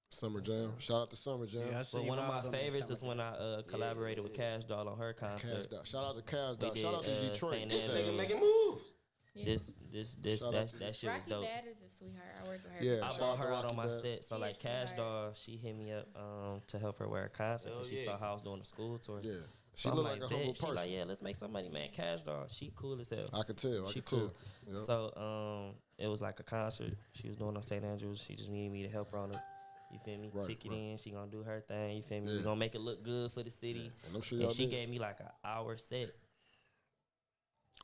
Summer Jam. Shout out to Summer Jam. Yeah, I But seen one of my Miles on that favorites summer is when I collaborated with Cash Doll on her Cash concert. Dot. Shout out to Cash We Dot. Shout out to did, Detroit. St. This Andrews. nigga making moves. This Shout out to that shit was Rocky dope. Bad is a sweetheart. I worked with her. Yeah, before. I shout brought out to her out Rocky on my Bad. set, so She like is Cash smart. Doll, she hit me up to help her wear a concert because Hell she yeah. saw how I was doing the school tour. Yeah. She So I'm look like a humble "Bet." She person. like, yeah, let's make some money, man. Cash Doll, she cool as hell. I could tell. I She could tell. cool. Yep. So it was like a concert she was doing on St. Andrews. She just needed me to help her on it. You feel me? Right, Ticket right. in. She gonna do her thing. You feel me? Yeah. We gonna make it look good for the city. And I'm sure And y'all she did. gave me like an hour set.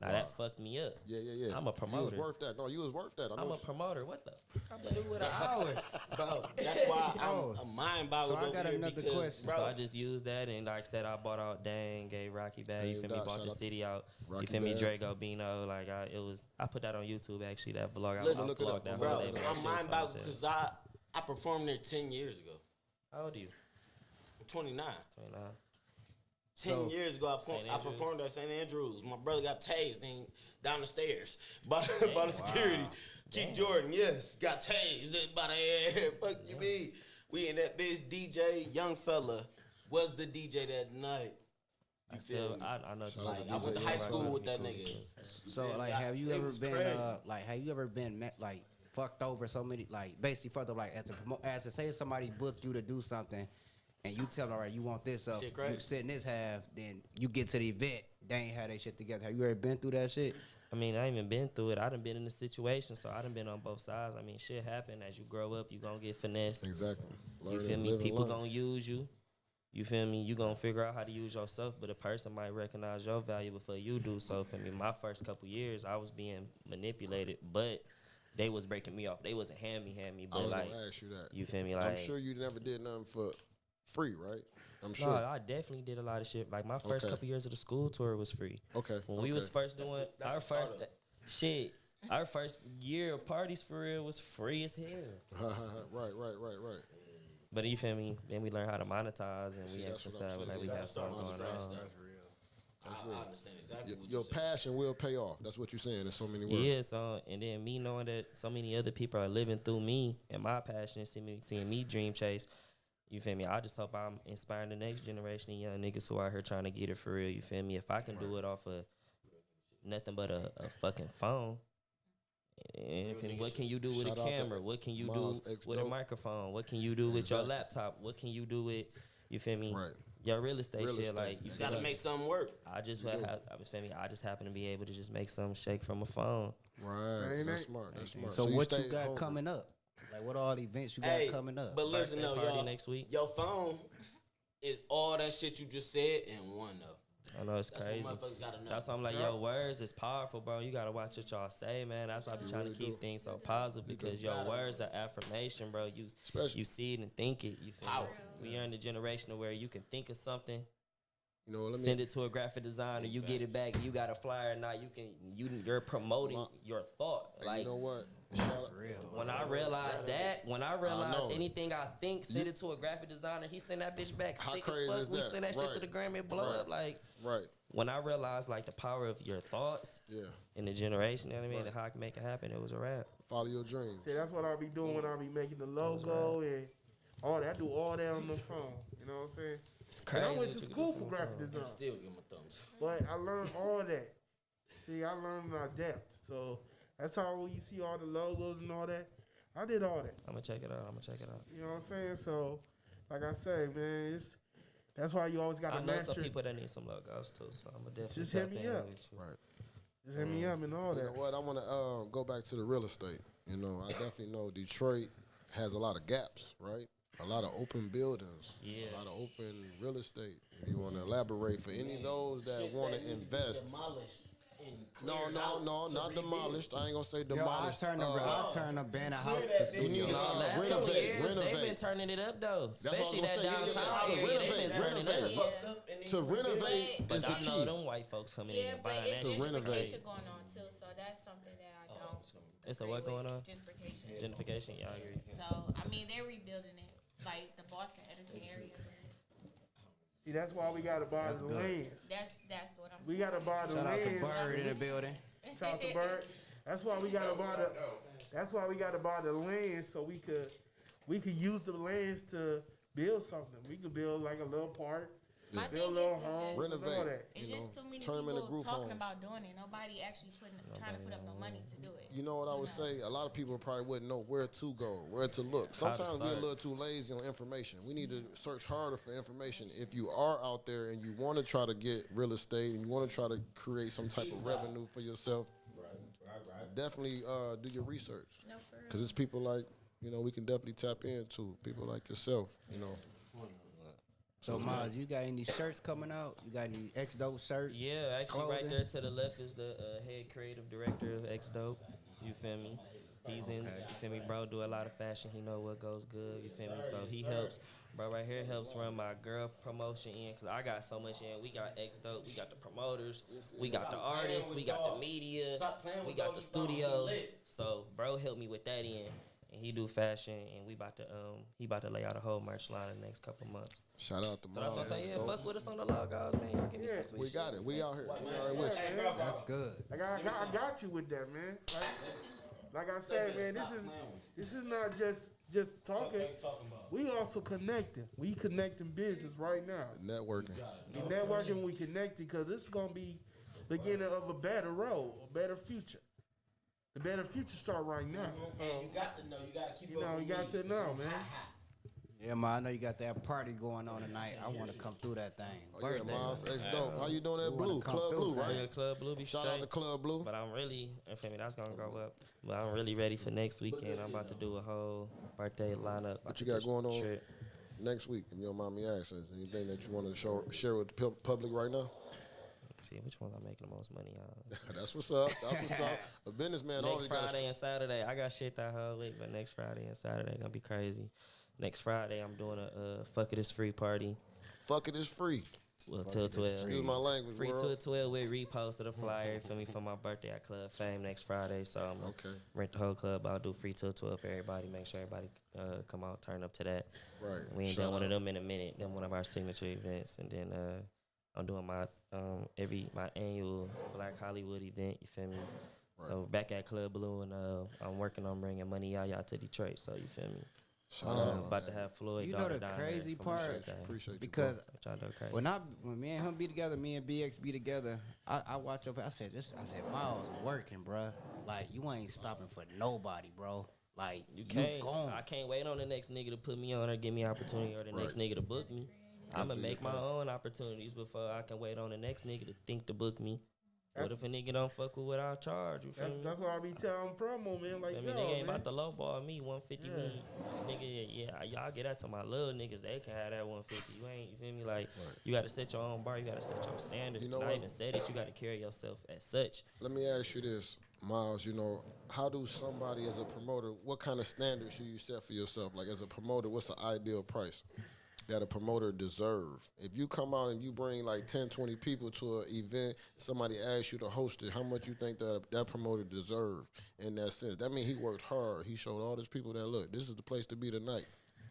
Now Wow. that fucked me up. Yeah. I'm a You was promoter. worth that. No, you was worth that. I know I'm a what you- promoter. What the? I'm gonna do with an hour. Bro, that's why I'm mind boggled So I over got here another because, question. Bro, So I just used that and like I said, I bought out Dang, gave Rocky back. You Dang, feel me? Doc, Bought shout the out city out. Rocky You feel me? Bad. Drago Bino. Like I put that on YouTube actually. That vlog. Listen, I look it vlogged up, that bro, whole day, but that I'm shit was mind fun as boggled hell. because I performed there 10 years ago. How old are you? I'm 29. 29. 10 years ago, St. I Andrews. performed at St. Andrews. My brother got tased down the stairs by the security. Keith Jordan, yes, got tased by the head. Fuck you mean? We in that bitch. DJ, young fella, was the DJ that night. You feel me? I know. Shout out Like, to I went to DJ high Young school Fella. with that nigga. So like, Yeah, have you it ever was been crazy. like fucked over so many like basically fucked up like as a say somebody booked you to do something and you tell them all right you want this up Shit crazy. you sit in this half then you get to the event they ain't had that shit together. Have you ever been through that shit? I mean, I ain't even been through it. I done been in the situation, so I done been on both sides. I mean, shit happen. As you grow up, you gonna get finessed. Exactly. You Learn feel and me? live and People learn. gonna use you. You feel me? You gonna figure out how to use yourself, but a person might recognize your value before you do. So for me, my first couple years, I was being manipulated, but they was breaking me off. They wasn't hand me, I but was like, gonna ask you that. you feel me? I'm Like, sure you never did nothing for free, right? I'm no, sure. I definitely did a lot of shit. Like my first Okay. couple years of the school tour was free. Okay. When we was first doing that's our the first startup. shit, our first year of parties for real was free as hell. right. But you feel me? Then we learned how to monetize and See, we that's extra what I'm stuff. saying. Like we You got gotta something start going from on. scratch. I understand exactly what Your you're saying. passion will pay off. That's what you're saying in so many words. Yeah, so and then me knowing that so many other people are living through me and my passion, seeing me dream chase. You feel me? I just hope I'm inspiring the next generation of young niggas who are out here trying to get it for real. You feel me? If I can do it off of nothing but a fucking phone. And what can you do with a Shout out to camera? What can you Myles do X with a Dope. microphone? What can you do with your Exactly. laptop? What can you do with, you feel me? Right. Your real estate Real shit. estate. Like, you You feel gotta me? make something work. I just happen to be able to just make something shake from a phone. Right. Same That's thing. smart. That's smart. So what you stay got hungry. coming up? Like what all the events you got Hey, coming up? but listen, Birthday though, party y'all, next week. your phone is all that shit you just said in one, though. I know it's That's crazy. what motherfuckers gotta know. That's why I'm like, yo, words is powerful, bro. You gotta watch what y'all say, man. That's why I be trying to really keep do. things so positive because your words are affirmation, bro. Especially- You see it and think it. You feel me? Powerful. We are in the generation of where you can think of something, You know, let me send it to a graphic designer, you get it back, you got a flyer. Now you're promoting your thought. Like, you know what? Shout out. when I realized know. anything I think, send it to a graphic designer, he send that bitch back How sick as crazy fuck. is We that? send that shit to Right. the Grammy and blow Right. up. Like, Right. when I realized like the power of your thoughts Yeah. in the generation, you know what I mean, and how I can make it happen, it was a wrap. Follow your dreams. See, that's what I'll be doing when I be making the logo and all that. I do all that on the phone. You know what I'm saying? It's And crazy. I went what to you can school do for from graphic a phone. design, Still give my thumbs. but I learned all that. See, I learned my depth. So that's how when you see all the logos and all that, I did all that. I'm gonna check it out. You know what I'm saying? So, like I say, man, that's why you always got I to know match some your. people that need some logos too, so I'm gonna definitely Just hit tap me in up. with you. Right. Just hit me up and all You know that. what? I want to go back to the real estate. You know, I definitely know Detroit has a lot of gaps, right? A lot of open buildings. Yeah. A lot of open real estate. If you want to elaborate for any of those that want to invest. Demolished and No, cleared no, out no, to not rebuild. demolished. I ain't gonna say Yo, demolished. I turn a banner house to You need studio. Last couple renovate, years, they've been renovate. turning it up though, what I was especially gonna that say. Yeah, downtown to area. They've been renovate, turning it renovate. up. To renovate But is the I know key. them white folks coming Yeah, in and but buying it's that shit. renovate. gentrification going on too, so that's something that I don't. It's a agree what going with, on? Gentrification. Gentrification, yeah, I agree. So I mean, they're rebuilding it, like the Boston Edison area. See, that's why we got to buy That's the good. lands. That's what I'm We saying. got to buy the Shout out to lands. Bird in the building. Shout out to Bird. That's why we got to buy the. That's why we got to buy the lands so we could use the lands to build something. We could build like a little park, My build thing little is homes, and all Renovate. that. It's You just know, too many turn 'em into people group talking homes. about doing it. Nobody actually trying to put up no money to do it. You know what I would say? A lot of people probably wouldn't know where to go, where to look. How to Sometimes we're a start. little too lazy on information. We need to search harder for information. If you are out there and you want to try to get real estate and you want to try to create some type of revenue for yourself, definitely do your research. No, for real. Because it's people like, you know, we can definitely tap into people like yourself, you know. So Myles, you got any shirts coming out? You got any X Dope shirts? Yeah, actually, right Clothing? there to the left is the head creative director of X Dope. You feel me? He's in. You feel me, bro? Do a lot of fashion. He know what goes good. You feel me? So he helps. Bro, right here helps run my girl promotion in because I got so much in. We got X Dope. We got the promoters. We got the artists. We got the media. Stop playing We with got dog, the you dog, studio. he lit. So bro helped me with that in. And he do fashion, and we about to he about to lay out a whole merch line in the next couple months. Shout out to So that's what I'm Myles. saying. Yeah, fuck with us on the logos, man. Y'all give me some sweet We shit. got it. We out here. We all right with you. Yeah, man. That's good. Like I got you with that, man. Like I said, man, this is not just talking. We also connecting. We connecting business right now. Networking. We networking. We connecting because this is gonna be beginning of a better road, a better future. The better future start right now. So And you got to know. You got to keep you up know, with you got me. to know, man. Yeah, man, I know you got that party going on tonight. I want to come through that thing. Oh, yeah, Birthday. Myles X Dope. How you doing that We wanna blue? come Club through, Blue, man. Yeah, right? Club Blue be Shout straight. out to Club Blue. But I'm really, you feel me, that's gonna go up. But I'm really ready for next weekend. I'm about to do a whole birthday lineup. What you got going on Trip. next week, if you don't mind me asking? Anything that you want to share with the public right now? See which ones I'm making the most money on. That's what's up. That's what's up. A businessman Next always got Friday and Saturday, I got shit that whole week, but next Friday and Saturday gonna be crazy. Next Friday, I'm doing a fuck it is free party. fuck it is free. Well, till 12. Excuse my language, Free world. till 12 with repost of the flyer for me for my birthday at Club Fame next Friday. So I'm gonna Okay. rent the whole club. I'll do free till 12 for everybody. Make sure everybody come out, turn up to that. Right. We ain't Shout done one of out. them in a minute. Then one of our signature events, and then I'm doing my my annual Black Hollywood event. You feel me? Right. So back at Club Blue, and I'm working on bringing Money Yaya to Detroit. So you feel me? Shout out. About to have Floyd. You know daughter the down crazy there for my part? birthday. Appreciate you, because bro. Trying to do crazy. when me and him be together, me and BX be together, I watch up. I said Myles working, bruh. Like you ain't stopping for nobody, bro. Like You can't. gone. I can't wait on the next nigga to put me on or give me opportunity or the next nigga to book me. I'ma make my own opportunities before I can wait on the next nigga to think to book me. What if a nigga don't fuck with what I charge? You feel me? That's what I be telling promo, man. Like, I yo, mean, nigga ain't man. about to lowball me 150 me. Nigga, yeah, y'all get that to my little niggas. They can have that 150. You ain't, you feel me? Like, you got to set your own bar. You got to set your standard. You know Not what? even say that you got to carry yourself as such. Let me ask you this, Myles. You know, how do somebody as a promoter, what kind of standards should you set for yourself? Like as a promoter, what's the ideal price that a promoter deserve? If you come out and you bring like 10, 20 people to an event, somebody asks you to host it, how much you think that promoter deserve in that sense? That means he worked hard. He showed all these people that, look, this is the place to be tonight.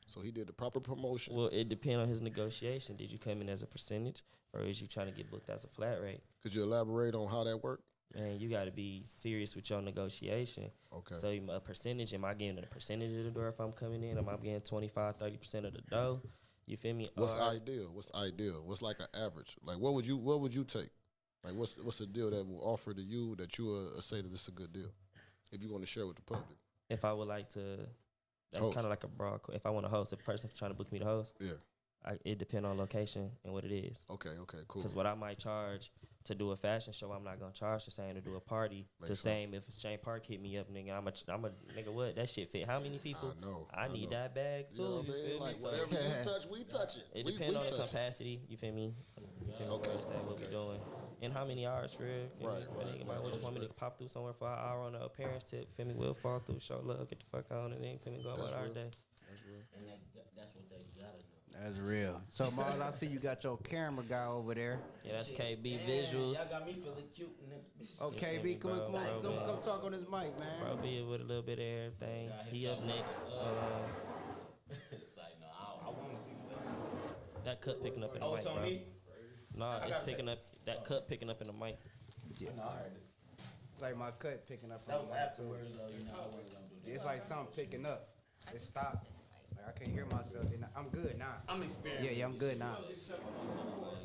So he did the proper promotion. Well, it depends on his negotiation. Did you come in as a percentage or is you trying to get booked as a flat rate? Could you elaborate on how that worked? Man, you got to be serious with your negotiation. Okay. So a percentage, am I getting a percentage of the door if I'm coming in? Am I getting 25, 30% of the dough? You feel me? What's ideal? What's ideal? What's like an average? Like what would you take? Like what's a deal that will offer to you that you will say that this is a good deal if you're going to share with the public? If I would like to, that's Host. kind of like a broad. If I want to host, if a person trying to book me to host, Yeah. It depends on location and what it is. Okay, cool. Because what I might charge to do a fashion show, I'm not gonna charge the same to do a party. Makes The sense. same if Shane Park hit me up, nigga, I'm a nigga. What that shit fit? How many people? I need that bag too. You know what I You mean? feel Like me? whatever you touch, we touch it. It we depends on the touch it. capacity. You feel me? You feel me? What I'm saying, what we doing, and how many hours for real. Right. Just want me to pop through somewhere for an hour on the appearance tip. Feel me? We'll fall through, show love, get the fuck on, and then feel me go about our day. And that's what they gotta know. That's real. So Myles, I see you got your camera guy over there. Yeah, that's KB Man, Visuals. Y'all got me feeling cute in this bitch. Oh, KB, come talk on this mic, man. Bro, be with a little bit of everything. He up next. It's like, no, I want to see what That cut picking up in the Oh, mic, it's on bro. me? Nah, it's gotta picking up. That cut picking up in the mic. I know, I heard it. Like my cut picking up. That was afterwards, though. You know, I wasn't gonna do that. It's like something picking up. It stopped. Like I can't hear myself. I'm good now. I'm experiencing. Yeah, I'm good now.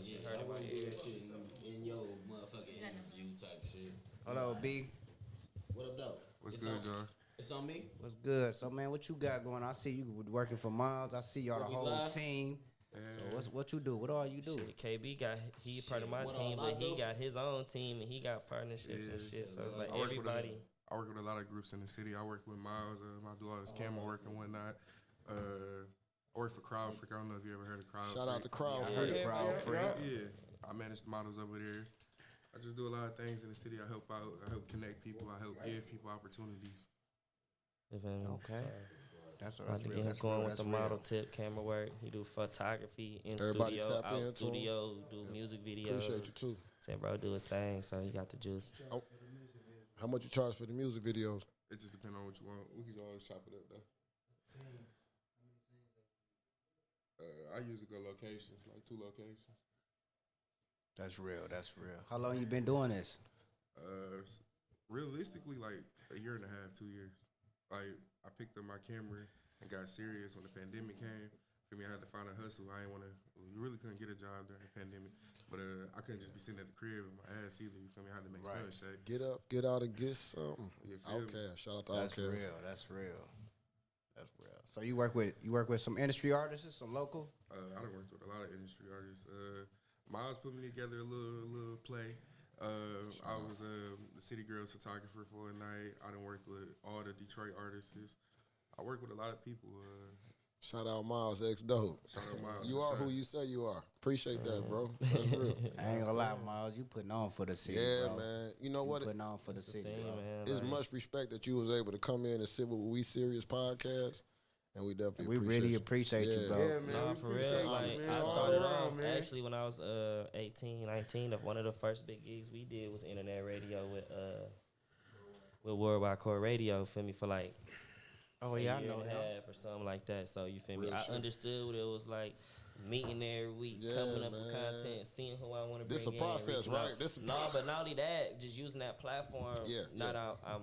Yeah, heard about shit in your motherfucking interview type shit. Hello, B. What up, though? What's It's good, on- John? It's on me. What's good? So man, what you got going? I see you working for Myles. I see y'all the We whole live? team. So what you do? What all you do? Shit, KB got he part of my what team, all I but he do? got his own team and he got partnerships and shit. So it's like I work with everybody. I work with a lot of groups in the city. I work with Myles. I do all this camera work and whatnot. I work for Crowd Freak. I don't know if you ever heard of Crowd Shout Freak. out to Crowd I Freak. heard of Crowd Freak. Yeah, I manage the models over there. I just do a lot of things in the city. I help out. I help connect people. I help give people opportunities. You feel me? Okay. That's About to get him going with the model tip, camera work. He do photography in Everybody studio, tap out into him. studio, do music videos. Appreciate you too. Say bro, do his thing. So he got the juice. How much you charge for the music videos? It just depends on what you want. We can always chop it up though. I usually go locations, like 2 locations. That's real. That's real. How long you been doing this? Realistically, like a year and a half, 2 years. Like I picked up my camera and got serious when the pandemic came. For me, I had to find a hustle. I ain't want to. You really couldn't get a job during the pandemic, but I couldn't just be sitting at the crib with my ass either. You feel me? I had to make some shake. Get up, get out, and get something. You feel me? Outcast. Shout out to That's Outcast. real. That's real. That's real. So you work with some industry artists, some local? I done worked with a lot of industry artists. Myles put me together a little play. I was the City Girls photographer for a night. I done worked with all the Detroit artists. I work with a lot of people. Shout out Myles X Dope. Shout out Myles. You are who you say you are. Appreciate that, bro. That's real. I ain't gonna lie, Myles. You putting on for the city, Yeah, bro. man. You know You what? putting on for the city, Thing, bro. man. It's like, much respect that you was able to come in and sit with We Serious podcast, and we definitely We appreciate really you. appreciate you, bro. Yeah, man. Nah, we for appreciate real. you, Like man. I All started around, off man. actually when I was 18, 19. One of the first big gigs we did was internet radio with Worldwide Core Radio. Feel me for like Oh yeah, I a year know and a that. half or something like that. So you feel me? Real I shit. understood what it was like meeting every week, Yeah, coming up with man. content, seeing who I want to bring This a in. process, reaching right? out. This a No, but not only that, just using that platform. Yeah, Not yeah. I'm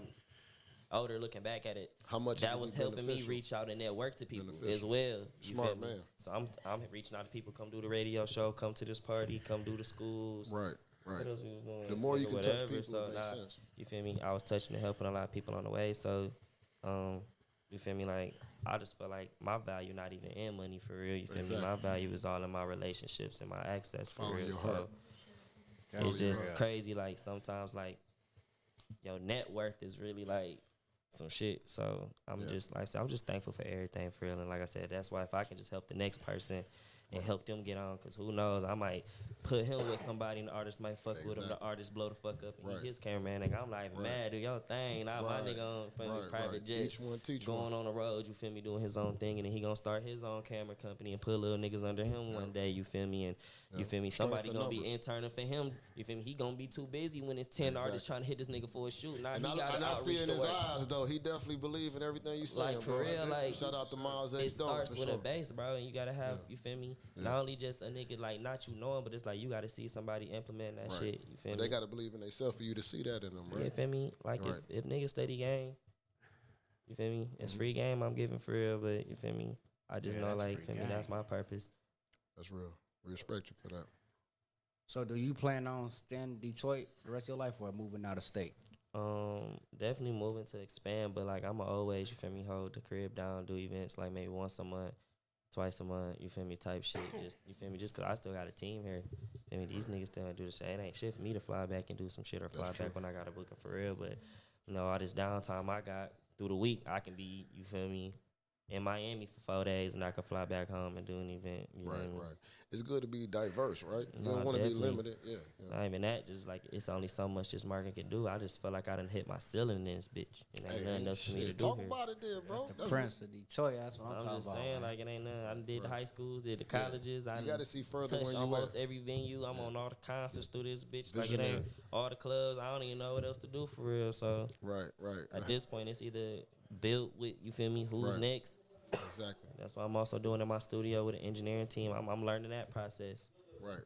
older looking back at it. How much it that could was be helping me beneficial. reach out and network to people Beneficial. as well. You Smart feel me? man. So I'm reaching out to people. Come do the radio show. Come to this party. Come do the schools. Right. What else we was doing? The more you can touch Whatever. people, So it makes nah, sense. you feel me? I was touching and helping a lot of people on the way. So, you feel me? Like I just feel like my value not even in money for real. You feel me? My value is all in my relationships and my access for Follow real. your So heart. it's just real. crazy. Like sometimes, like your net worth is really like some shit. So I'm just like I said, I'm just thankful for everything for real. And like I said, that's why if I can just help the next person and help them get on, because who knows, I might put him with somebody and the artist might fuck with him, the artist blow the fuck up, and Right. he his cameraman. Nigga, I'm not even mad, do your thing. Nah, my nigga on private jet, Each one teach going one. on the road, you feel me, doing his own thing, and then he gonna start his own camera company and put little niggas under him one day, you feel me, and you feel me, somebody Strength gonna in be interning for him, you feel me, he gonna be too busy when it's 10 artists trying to hit this nigga for a shoot. Now And he gotta I see outreach in the his work. eyes though, he definitely believe in everything you saying, Like for bro. real, like shout out to Myles. it starts for with sure. a base, bro, and you gotta have, you feel me, not only just a nigga like not you know him, but it's like you gotta see somebody implement that Right. shit. You feel But me? they gotta believe in themselves for you to see that in them, right? You feel me? Like Right. if niggas study game, you feel me? It's free game I'm giving for real, but you feel me? I just know that's like free feel me, game. that's my purpose. That's real. We respect you for that. So do you plan on staying in Detroit for the rest of your life or moving out of state? Definitely moving to expand, but like I'ma always, you feel me, hold the crib down, do events like maybe once a month, twice a month, you feel me, type shit. Just you feel me, just cause I still got a team here. You feel me, these niggas still do the shit. It ain't shit for me to fly back and do some shit or fly back when I got a booking for real. But you know, all this downtime I got through the week, I can be, you feel me, in Miami for 4 days and I can fly back home and do an event. You know what I mean? Right. It's good to be diverse, right? You No, don't want to be definitely. limited. Yeah. Not even that, just like it's only so much this market can do. I just feel like I done hit my ceiling in this bitch. It ain't nothing else for me to do Talk here. about it then, bro. The Prince of Detroit, that's what I'm, I'm talking just about. saying, man. like it ain't nothing. I done did the high schools, did the colleges. I You done gotta see further touched when you almost at. every venue. I'm on all the concerts through this bitch. Like it Visionary. ain't all the clubs. I don't even know what else to do for real. So Right. at this point, it's either built with, you feel me, who's Right. next. Exactly. That's what I'm also doing in my studio with an engineering team. I'm learning that process. Right.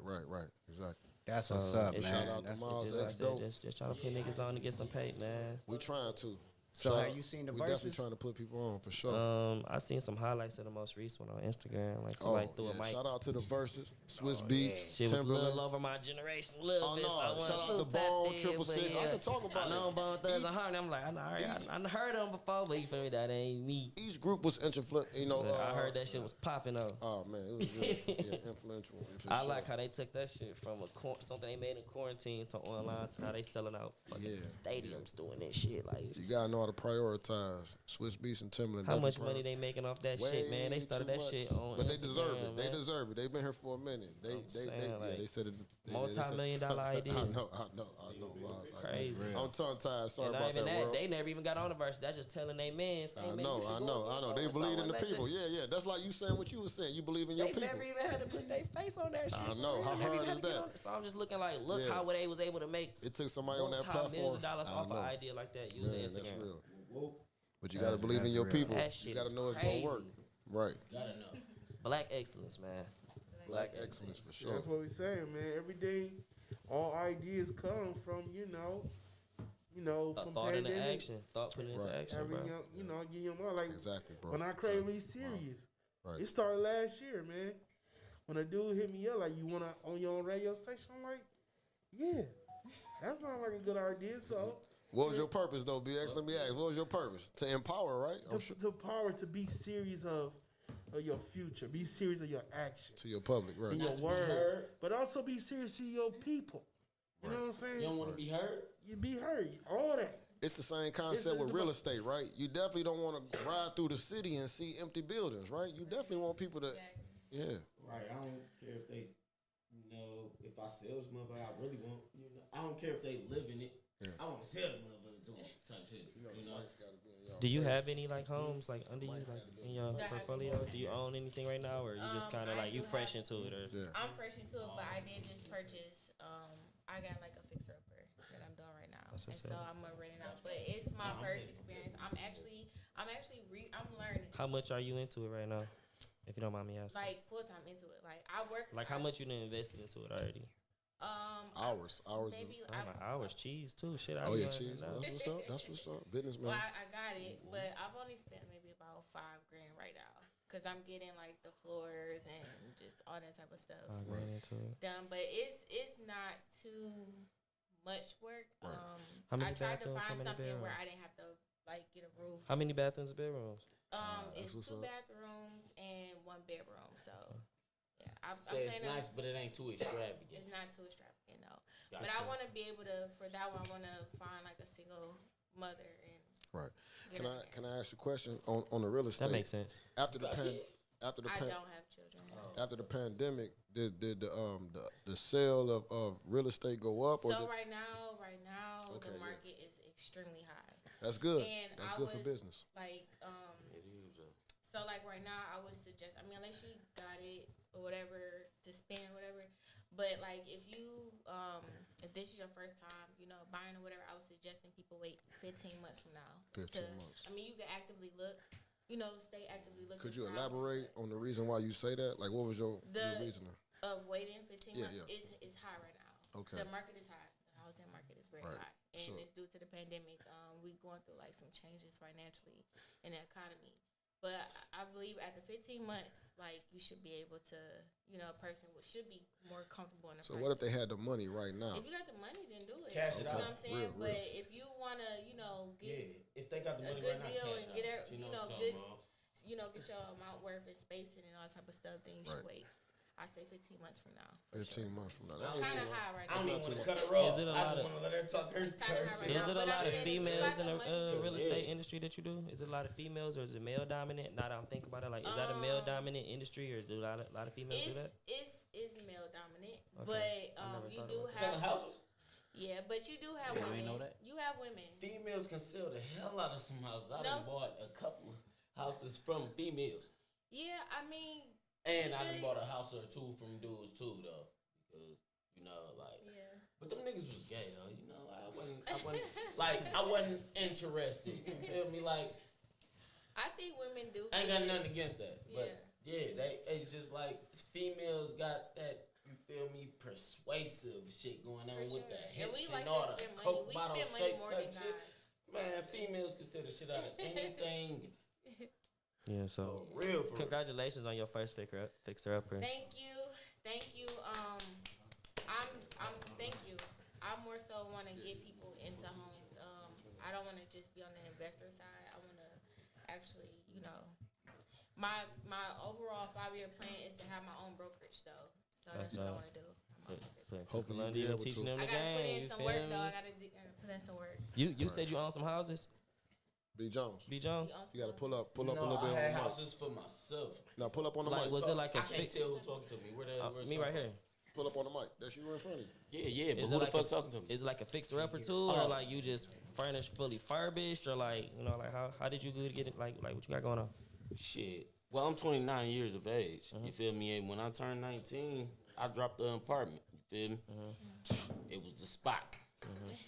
Exactly. That's So what's up, it's man. Shout out to That's Myles. just, like I That's said, dope. just trying to put niggas on to get some pay, man. We trying to. So have you seen the We definitely verses? trying to put people on for sure. I seen some highlights of the most recent one on Instagram. Like somebody threw a mic. Shout out to the verses, Swiss Beats, Shit was a little Timberland. over my generation, a little Oh, bit. no. So I wasn't Shout out too to tapped Bone, in, Triple but Six. I can talk about I know it. Bone Thugs Each- and Harmony. I'm like, I heard them before, but you feel me? That ain't me. Each group was influential. You know, But I heard that shit was popping though. Oh man, it was really influential. for I sure. like how they took that shit from something they made in quarantine to online to now they selling out fucking stadiums doing that shit. Like, You gotta know how to prioritize. Swiss Beats and Timberland. how much definitely money they making off that Way shit, man? They started too that much. shit on But they Instagram, deserve it. They man. deserve it. They've been here for a minute. They saying, like, they said it. multi-million-dollar idea. I know. Wow. Crazy. I'm tongue tied. Sorry And not about even that. that, World. they never even got on the verse. That's just telling they man. I know. They believe in the people. Yeah. That's like you saying what you was saying. You believe in your They people. never even had to put their face on that shit. I for know. real. How Never hard even had is to get that? on it. So I'm just looking like, look Yeah. how they was able to make It took somebody on that multi-millions platform. of dollars I off an know. idea like that using Man, that's Instagram. real. But you gotta believe in your real. people. That You shit gotta is know it's crazy. gonna work. Right. Gotta know. Black excellence, man. Black excellence for sure. That's what we saying, man. Every day, all ideas come from A from thought into pandemic. action. Thought put into Right. action, Every bro. get your mind like Exactly, bro. when I created Seriouz. Right. It started last year, man. When a dude hit me up like, "You wanna own your own radio station?" I'm like, "Yeah, that sounds like a good idea." So What was your purpose though, BX? Let me ask. What was your purpose? To empower, right? I'm sure. to power to be serious of your future, be serious of your actions, To your public, right? in your to be word, heard. but also be serious to your people. You know what I'm saying? You don't want to be heard? You be heard. All that. It's the same concept with it's real about- estate, right? You definitely don't want to ride through the city and see empty buildings, right? You definitely want people to, yeah. Right. I don't care if they, if I sell this motherfucker, I really want, I don't care if they live in it. Yeah. I want to sell the motherfucker to them type shit. You know? Do you have any like homes like under you like in your portfolio? Do you own anything right now, or you just kind of I like you do fresh have- into it, or Yeah. I'm fresh into it, but I did just purchase. I got like a fixer upper that I'm doing right now, That's and what's so up. I'm gonna rent it out. But it's my first experience. I'm learning. how much are you into it right now? If you don't mind me asking. like full time into it. Like I work. Like how much you done invested into it already? Hours. Maybe Oh my hours, cheese too. Shit. I Oh yeah, be cheese. learning now. That's what's up. That's what's up. Business Well, man. I got it, but I've only spent maybe about $5,000 right now because I'm getting like the floors and just all that type of stuff I ran into it. done. But it's not too much work. Right. How many I tried to bathrooms, how find many something where bedrooms? I didn't have to like get a roof. How many bathrooms and bedrooms? It's what's 2 up. bathrooms and 1 bedroom. So yeah, I'm Say it's planning. nice, but it ain't too extravagant. It's not too extravagant, no. But Gotcha. I want to be able to, for that one, I want to find like a single mother and Right. get Can her I there. can I ask you a question on the real estate? That makes sense. After the after the I pan- don't have children. after the pandemic, did the sale of real estate go up or So did, right now, Okay, the yeah. market is extremely high. that's good. And That's I good for was, business. Like, It is so like right now, I would suggest. I mean, unless you got it or whatever to spend, or whatever. But like, if you, if this is your first time, buying or whatever, I was suggesting people wait 15 months from now. 15 months. I mean, you can actively look. Stay actively looking. Could you for houses. elaborate on the reason why you say that? Like, what was your reasoning? Of waiting 15 Yeah, months yeah. is high right now. Okay. The market is high. The housing market is very Right. high. And So- it's due to the pandemic. We going through like some changes financially in the economy. But I believe after 15 months, like you should be able to, a person should be more comfortable in a So price. what if they had the money right now? If you got the money, then do it. Cash it You know out. what I'm saying? Real. But if you wanna, get if they got the a money good right now, deal cash and out. get it, You know what I'm good, talking about. get your amount worth and spacing and all that type of stuff, then you should Right. wait. I say 15 months from now. for 15 sure. months from now. It's That's kind not of too high right I don't now. even want to too cut her Is off. it a I lot just of- want to let her talk her It's kinda high right shit. now. Is it a But lot I'm of saying if you females got in the the money- real Yeah. estate industry that you do? Is it a lot of females or is it male dominant? Now that I'm thinking about it, like, is that a male dominant industry or do a lot of females do that? It's male dominant, Okay. I but never you thought do about that. Selling have houses. yeah, but you do have Yeah, I women. ain't know that. You have women. Females can sell the hell out of some houses. I No. done bought a couple of houses from females. Yeah, I mean, And I You done could- bought a house or two from dudes too, though. Because, yeah. but them niggas was gay, though. I wasn't interested. You feel me? Like, I think women do. I ain't got nothing against that. Yeah. But, yeah, it's just like, females got that, you feel me, persuasive shit going on For with sure. the And hips we and like all to the spend money. coke We bottle spend money shape more type than shit. guys. Man, females can sell the shit out of anything. Yeah, For so real, for real. congratulations on your first fixer upper. Thank you. Thank you. I more so want to get people into homes. I don't want to just be on the investor side. I want to actually, my overall 5-year plan is to have my own brokerage though. So that's what I want to do. Have my own brokerage. Hopefully London, you'll be you able teaching to. them I the gotta put game. in You some feel work me? though. I gotta put in some work. You said you own some houses, B. Jones. B. Jones. We own some You got to houses. pull up a little I bit had on the mic. houses for myself. Now pull up on the Like, mic. was it like I a can't fix? tell who talking to me. Where's Me my right phone? here. Pull up on the mic. That's you in front of you. Yeah, but Is who it the like fuck a, talking to me? is it like a fixer upper too, or like you just furnished fully furbished, or like how did you go to get it? Like what you got going on? Shit. Well, I'm 29 years of age. You feel me? And when I turned 19, I dropped the apartment. You feel me? It was the spot.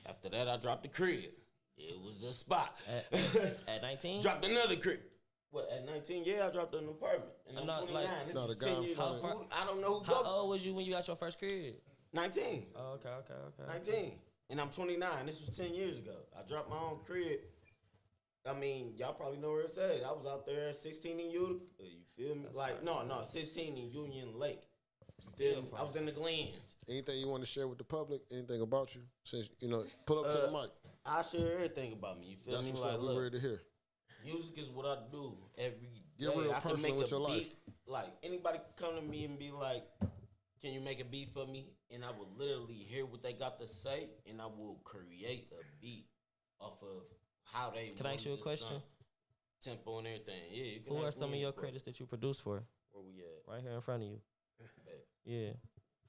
After that, I dropped the crib. It was the spot. At 19? Dropped another crib. What, at 19? Yeah, I dropped an apartment. And I'm Not 29. like- This No, was the guy 10 in years front old. of you. I don't know who How talking. old was you when you got your first crib? 19. Oh, okay. 19. And I'm 29. This was 10 years ago. I dropped my own crib. I mean, y'all probably know where it's at. I was out there at 16 in Utica. You feel me? No, 16 in Union Lake. You feel me? I was in the Glens. Anything you want to share with the public? Anything about you? Since pull up to the mic. I share everything about me. You feel That's me? what's Like, up. We're look, ready to hear. music is what I do every day. Get real I can personal make with a your beat. life. Like, anybody can come to me and be like, can you make a beat for me? And I will literally hear what they got to say, and I will create a beat off of how they Can I ask you a want the question? song, tempo and everything. Yeah, you can Who are ask some me of your any credits that you produce for? Where we at? Right here in front of you. Bet. Yeah.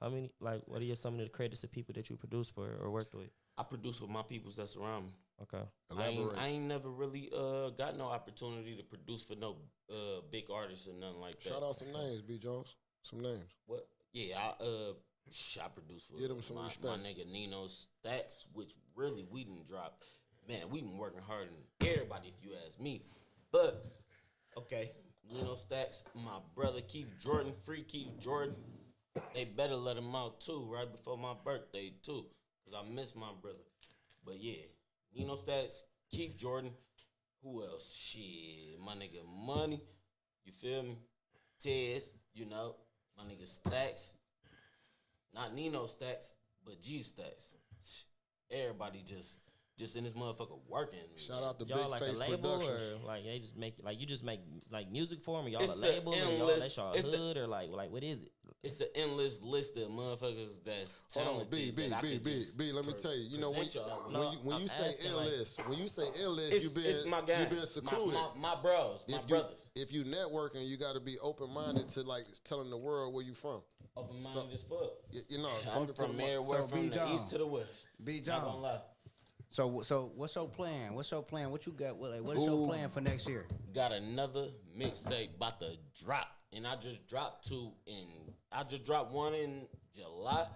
How many? Like, what are some of the credits of people that you produce for or worked with? I produce with my peoples that surround me. Okay. Elaborate. I ain't never really got no opportunity to produce for no big artists or nothing like that. Shout out some names, B. Jones. Some names. What? Yeah, I produce for Give them some my respect. nigga Nino Stacks, which really we didn't drop. Man, we been working harder than everybody if you ask me. But okay, Stacks, my brother Keith Jordan, free Keith Jordan. They better let him out too, right before my birthday too, cause I miss my brother. But yeah, Stacks, Keith Jordan. Who else? Shit, my nigga Money. You feel me? Tez, my nigga Stacks. Not Nino Stacks, but G Stacks. Everybody just in this motherfucker working. Shout out to Y'all Big like Face a label Productions. or like they just make like you just make like music for them? Or y'all It's a a label or y'all endless- that's y'all it's a- hood or like what is it? It's an endless list of motherfuckers that's Hold on, talented. B. that I could just Let me tell you. You know present y'all with. when you I'm say asking, endless, when you say endless, It's my gang. you been secluded. My bros, my brothers. If you networking, you got to be open minded to like telling the world where you from. Open minded as fuck. Talking I'm to from the everywhere So, from B. the John. east to the west. B. Not gonna John. lie. So what's your plan? What you got? What is your plan for next year? Got another mixtape about to drop, and I just dropped one in July,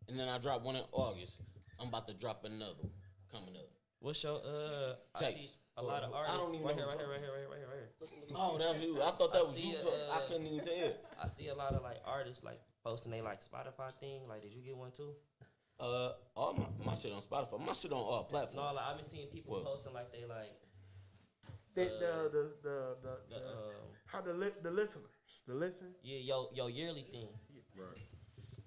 and then I dropped one in August. I'm about to drop another one coming up. What's your I Tapes. see a lot of I artists don't even right know here, what right here. Oh, that was you. I thought that I was see you. it, I couldn't even tell. I see a lot of like artists like posting they like Spotify thing. Like, did you get one too? All my shit on Spotify. My shit on all platforms. No, like I've been seeing people What? posting like they like How the listeners, the listen. your yearly thing. Right.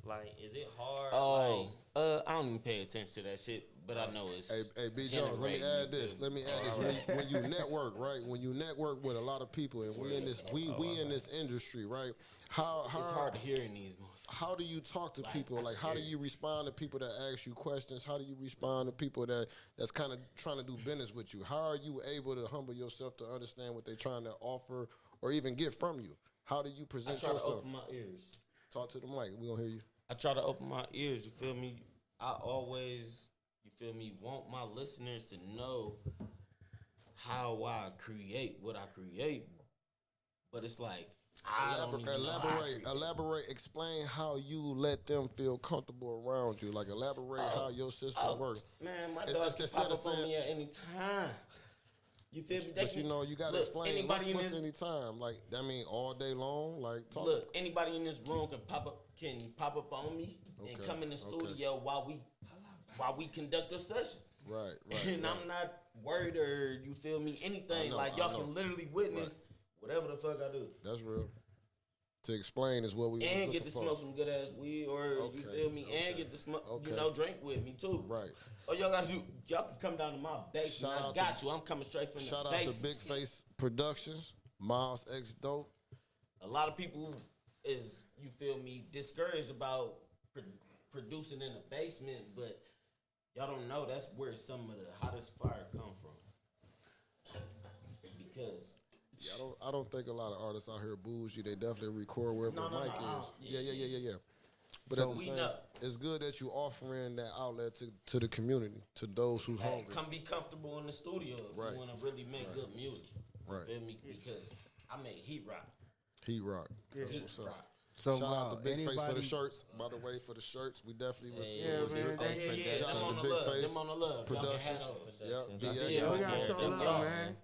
Like, is it hard? Oh, like, I don't even pay attention to that shit, but I know it's. Hey, B. Jones, let me add this. When you network, right? When you network with a lot of people, and we in this industry, right? How It's hard to hear in these motherfuckers. How do you talk to people? Like, how do you respond to people that ask you questions? How do you respond to people that's kind of trying to do business with you? How are you able to humble yourself to understand what they're trying to offer or even get from you? How do you I present try to yourself? open my ears. Talk to the mic. We gonna hear you. I try to open my ears. You feel me? I always, you feel me, want my listeners to know how I create what I create. But it's like Elaborate. Explain how you let them feel comfortable around you. Like elaborate how your system works. Man, my It's- dogs can instead pop of up on saying- me at any time. You feel me? They But can- you gotta look, explain anybody what's in this, any time. Like that mean all day long. Like talk. look, anybody in this room can pop up on me and Okay, come in the okay. studio while we conduct a session. Right. And right. I'm not worried or you feel me anything. I know, Like y'all I know. can literally witness whatever the fuck I do. That's real. To explain is what we was And looking get to for. smoke some good ass weed, or you Okay, feel me, okay, and get to smoke, okay. drink with me too. Right. All y'all gotta do, y'all can come down to my basement. Shout I out got to- you. I'm coming straight from Shout the out to basement. Big Face Productions, Myles X Dope. A lot of people is, you feel me, discouraged about producing in the basement, but y'all don't know that's where some of the hottest fire come from. Because Yeah, I don't think a lot of artists out here bougie. They definitely record wherever No, the no, mic no, is. yeah. Yeah. But So at the we same, know. it's good that you offering that outlet to the community, to those who hey, hungry. come be comfortable in the studio if Right. you want to really make good music. Right. Feel me? Because I make heat rock. He rock. That's Heat what's up. rock. So Shout out to Big Face for the anybody- shirts. By the way, for the shirts, we definitely was. Yeah, was man, good. thank Yeah, yeah, Shout them out on to the Big love. Face Them on the love. Y'all can Productions. have those. Yep. Productions. I BX see Yeah, we Dope. got some them love, dogs. man.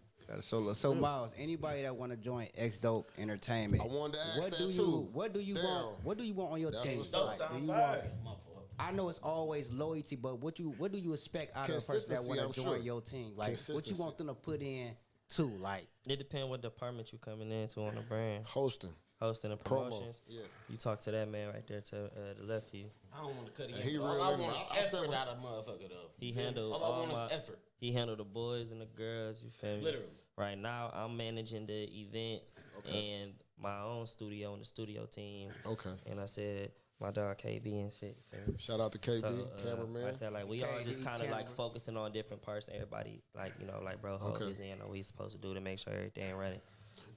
So Myles, anybody that want to join X Dope Entertainment, I wanted to ask what that do you too. what do you Damn. want? What do you want on your That's team? what's Dope up. do sound you fire. want? My fault. I know it's always loyalty, but what do you expect out of a person that Consistency, want I'm to join sure. your team? Like what you Consistency. want them to put in too? Like It depends what department you coming into on the brand. Hosting. Hosting and Promo. promotions. Yeah. You talk to that man right there to the left of you. I don't want to cut it. He All really I not. want is I said effort what- out of motherfucker though. He You feel me? handled All I all want my is effort. He handled the boys and the girls. You feel me? Literally. Right now, I'm managing the events and my own studio and the studio team. Okay. And I said my dog KB and shit. You feel me? Shout out to KB, So, cameraman. I said like we all KB just kind of like camera. focusing on different parts. Everybody like like bro, hold Okay. this in. What we supposed to do to make sure everything running.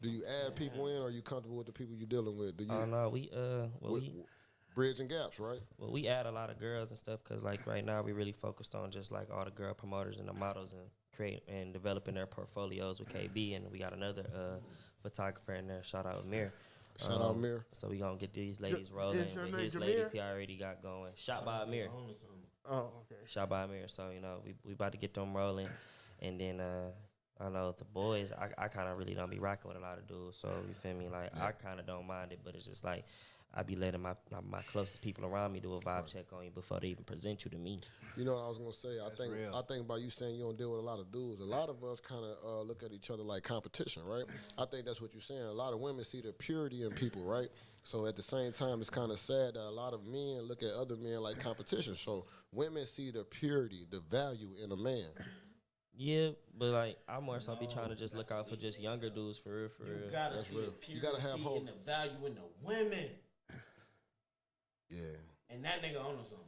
Do you add people in, or are you comfortable with the people you're dealing with? Do you Oh no, we bridging gaps, right? Well, we add a lot of girls and stuff because, like, right now we really focused on just like all the girl promoters and the models and create and developing their portfolios with KB, and we got another photographer in there. Shout out Amir. Shout out Amir. So we gonna get these ladies rolling is your with name his Jameer? ladies he already got going. Shot by Amir. On to something. Oh, okay. Shot by Amir. So we about to get them rolling, and then I know the boys, I kind of really don't be rocking with a lot of dudes. So, you feel me? Like, I kind of don't mind it, but it's just like, I be letting my closest people around me do a vibe check on you before they even present you to me. You know what I was gonna say? That's real. I think about you saying you don't deal with a lot of dudes. A lot of us kind of look at each other like competition, right? I think that's what you're saying. A lot of women see the purity in people, right? So at the same time, it's kind of sad that a lot of men look at other men like competition. So women see the purity, the value in a man. Yeah, but like I more so be trying to just look out for just younger dudes for real, for real. You gotta That's see real. the purity You gotta have hope. and the value in the women. Yeah. And that nigga on something.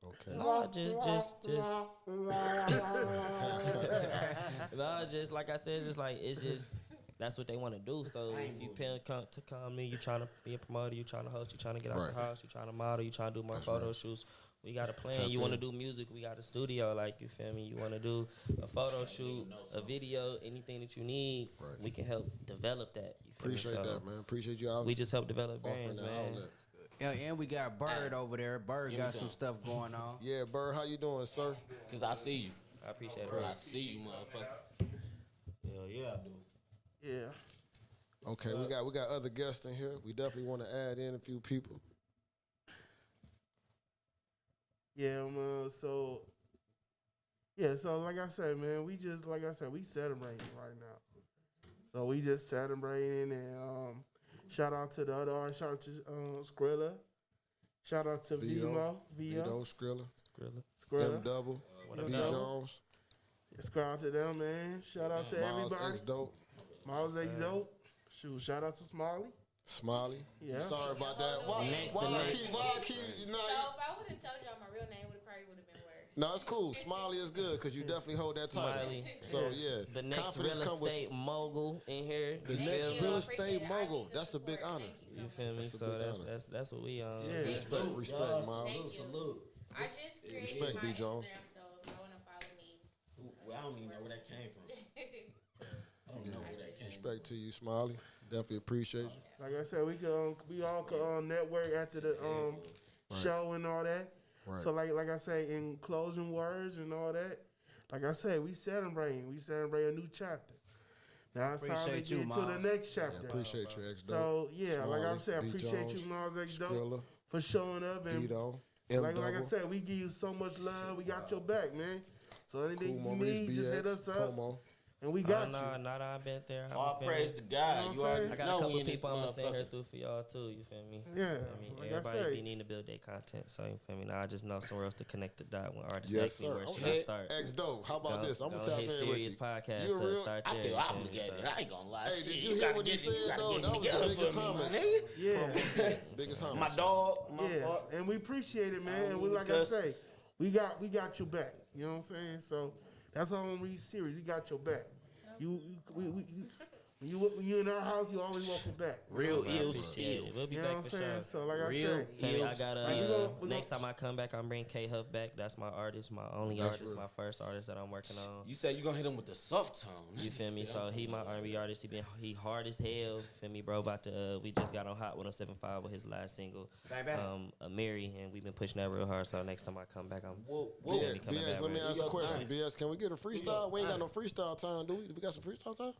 Okay. No, just no, just like I said, just like it's just that's what they want to do. So if you pay to come in, you trying to be a promoter, you trying to host, you trying to get out Right. the house, you trying to model, you trying to do more photo shoots. We got a plan. Tap You want to in. do music? We got a studio. Like you feel me? You want to do a photo shoot, a video, anything that you need, Right. we can help develop that. You feel Appreciate me? So that, man. Appreciate you out. we just help develop offering brands, that man. outlet. And we got Bird over there. Bird Give me got some some. stuff going on. Yeah, Bird, how you doing, sir? Cause I see you. I appreciate it. I see you, motherfucker. Hell yeah, I do. Yeah. Okay, we got other guests in here. We definitely want to add in a few people. Yeah, man. So like I said, man, we celebrating right now. So we just celebrating and shout out to the other artists, shout out to Skrilla, shout out to Vito, Vito, Skrilla, Skrilla. M Double, B Double. Jones, Shout out to them, man. Shout out to Myles everybody. X Dope, Myles X Dope. Shoot, shout out to Smiley. Smiley. Yeah. Sorry about that. Why I keep, you know, So if I would have told y'all my real name, would probably would have been worse. no, it's cool. Smiley is good because you definitely hold that title. Smiley. So yeah, The next confidence real come with estate mogul in here. the you next feel me? real I estate appreciate it. I mogul. need the That's a big support. honor. Thank you You so feel me? That's a So big that's what we on. Yeah. Respect, Miles. Thank you. Salute. I just created Respect, my B. Jones. Instagram, so if y'all want to follow me. Well, I don't even know where that came from. I don't know where that came Respect to you, Smiley. Definitely appreciate you. Like I said, we all could network after the show and all that. Right. So like I say, in closing words and all that, like I say, we celebrate a new chapter. Now it's time to Appreciate get you, to the Miles. next chapter. Yeah, appreciate you, X Dope. So yeah, like I Smiley, said, I B. appreciate Jones, you, Myles X Dope, Skrilla, for showing up and Vito, M like I Double, said, we give you so much love. We got your back, man. So anything Cool you Maurice need, just hit BX, us up, Promo. and we got Nah, you. not I've been there. All You feel praise me? to God. You You know what I'm already I got know a couple we in this people I'm gonna send her motherfucker. through for y'all too. You feel me? Yeah, You feel me? like I Everybody say. be needing to build their content, so you feel me? Now I just know somewhere else to connect the dot when artists Yes, ask me sir. where should Okay. I start. X Dope. How about this? I'm gonna Go tap hit in with Seriouz you. podcast. You So real? start I there. feel you feel me? obligated. So- I ain't gonna lie. Hey, Shit, did you hear gotta what he get it- you said gotta though? get it That was the together biggest for me, my homage. nigga. Yeah. Biggest homage. My dog, my Yeah, fuck. and we appreciate it, man. I And we, don't like I cuss. say, we got your back. You know what I'm saying? So that's all I'm really serious. We got your back. When you in our house, you always welcome back. Real ill Appreciate skill. it. We'll be You know back what I'm for saying? sure. So like I Real said, Hey, I ill got Like, we gonna- next time I come back, I'm bringing K Huff back. That's my artist, my only That's artist, real. my first artist that I'm working on. You said you gonna hit him with the soft tone. You feel me? So he my R&B artist. He hard as hell. Feel me, bro? About to we just got on Hot 107.5 with his last single, Mary, and we've been pushing that real hard. So next time I come back, I'm Whoa, gonna Yeah, be coming BS, back. let me man. ask a question. BS, can we get a freestyle? We ain't got no freestyle time, do we? Do we got some freestyle time?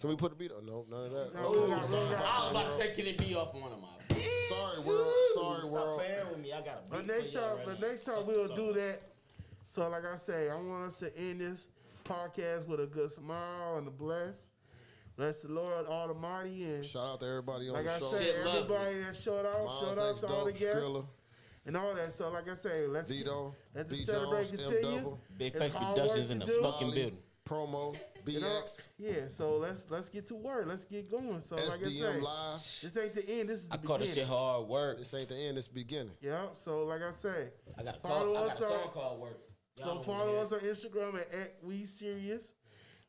Can we put a beat on? No, none of that. No, Okay, we got- sorry we got- about I was that, about to world. say, can it be off one of my beats? Sorry, world. Sorry, Stop world. playing with me. I got a beat But for next y'all time, right but now. next time we'll do that. So like I say, I want us to end this podcast with a good smile and a bless. Bless the Lord Almighty and Shout out to everybody on like the I show. said, Shit, love everybody that showed out, Myles shout out X to all the Dope, guests Skrilla, and all that. So like I say, let's Vito, let the B celebration Jones, M continue. Double, Big It's Face hard Productions work in to the do. fucking Molly, building. Promo, You know, BX, yeah. So let's get to work. Let's get going. So like I say, SDM Live. this ain't the end. This is the I call this shit beginning. hard work. This ain't the end, it's the beginning. Yeah. So like I say, I got a Follow call. I us got a on- song called Work. Y'all so don't follow wanna us on Instagram at We Serious,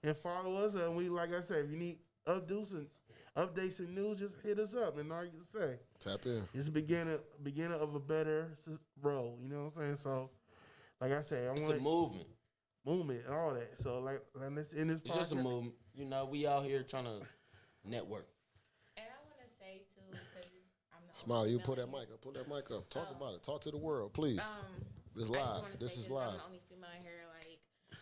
and follow us. And we like I said, if you need updates and news, just hit us up. And all you can say, Tap in. it's the beginning of a better road. You know what I'm saying? So like I said, I It's a want movement. movement and all that. So like let's end this. It's just a podcast. movement. You know, we out here trying to network. And I want to say too, because I'm the Smiley, only you pull female that here. mic up. Pull that mic up. Talk about it. Talk to the world, please. This I just live. wanna This say is I'm live. the only female here. Like,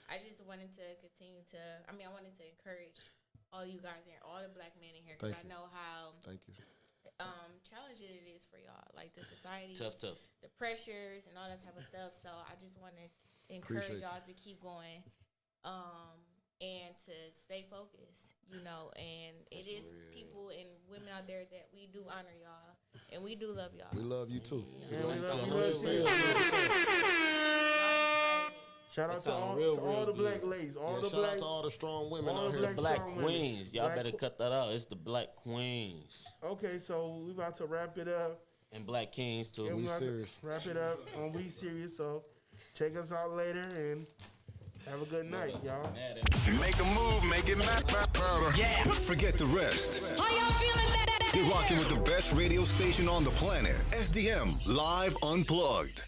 I just wanted to continue to. I mean, I wanted to encourage all you guys here, all the black men in here, because I know how challenging it is for y'all, like the society, tough, the pressures and all that type of stuff. So I just want to encourage y'all to keep going, and to stay focused, you know. And it is people and women out there that we do honor y'all, and we do love y'all. We love you too. Yeah, we love you. Shout out to all the black ladies, shout out to all the strong women out here. The black queens. Y'all better cut that out. It's the black queens. Okay, so we about to wrap it up. And black kings too. We Serious. Wrap it up on We Serious. So check us out later and have a good night, y'all. Make a move, make it matter. Yeah. Forget the rest. How y'all feeling that? You're rocking with the best radio station on the planet. SDM Live Unplugged.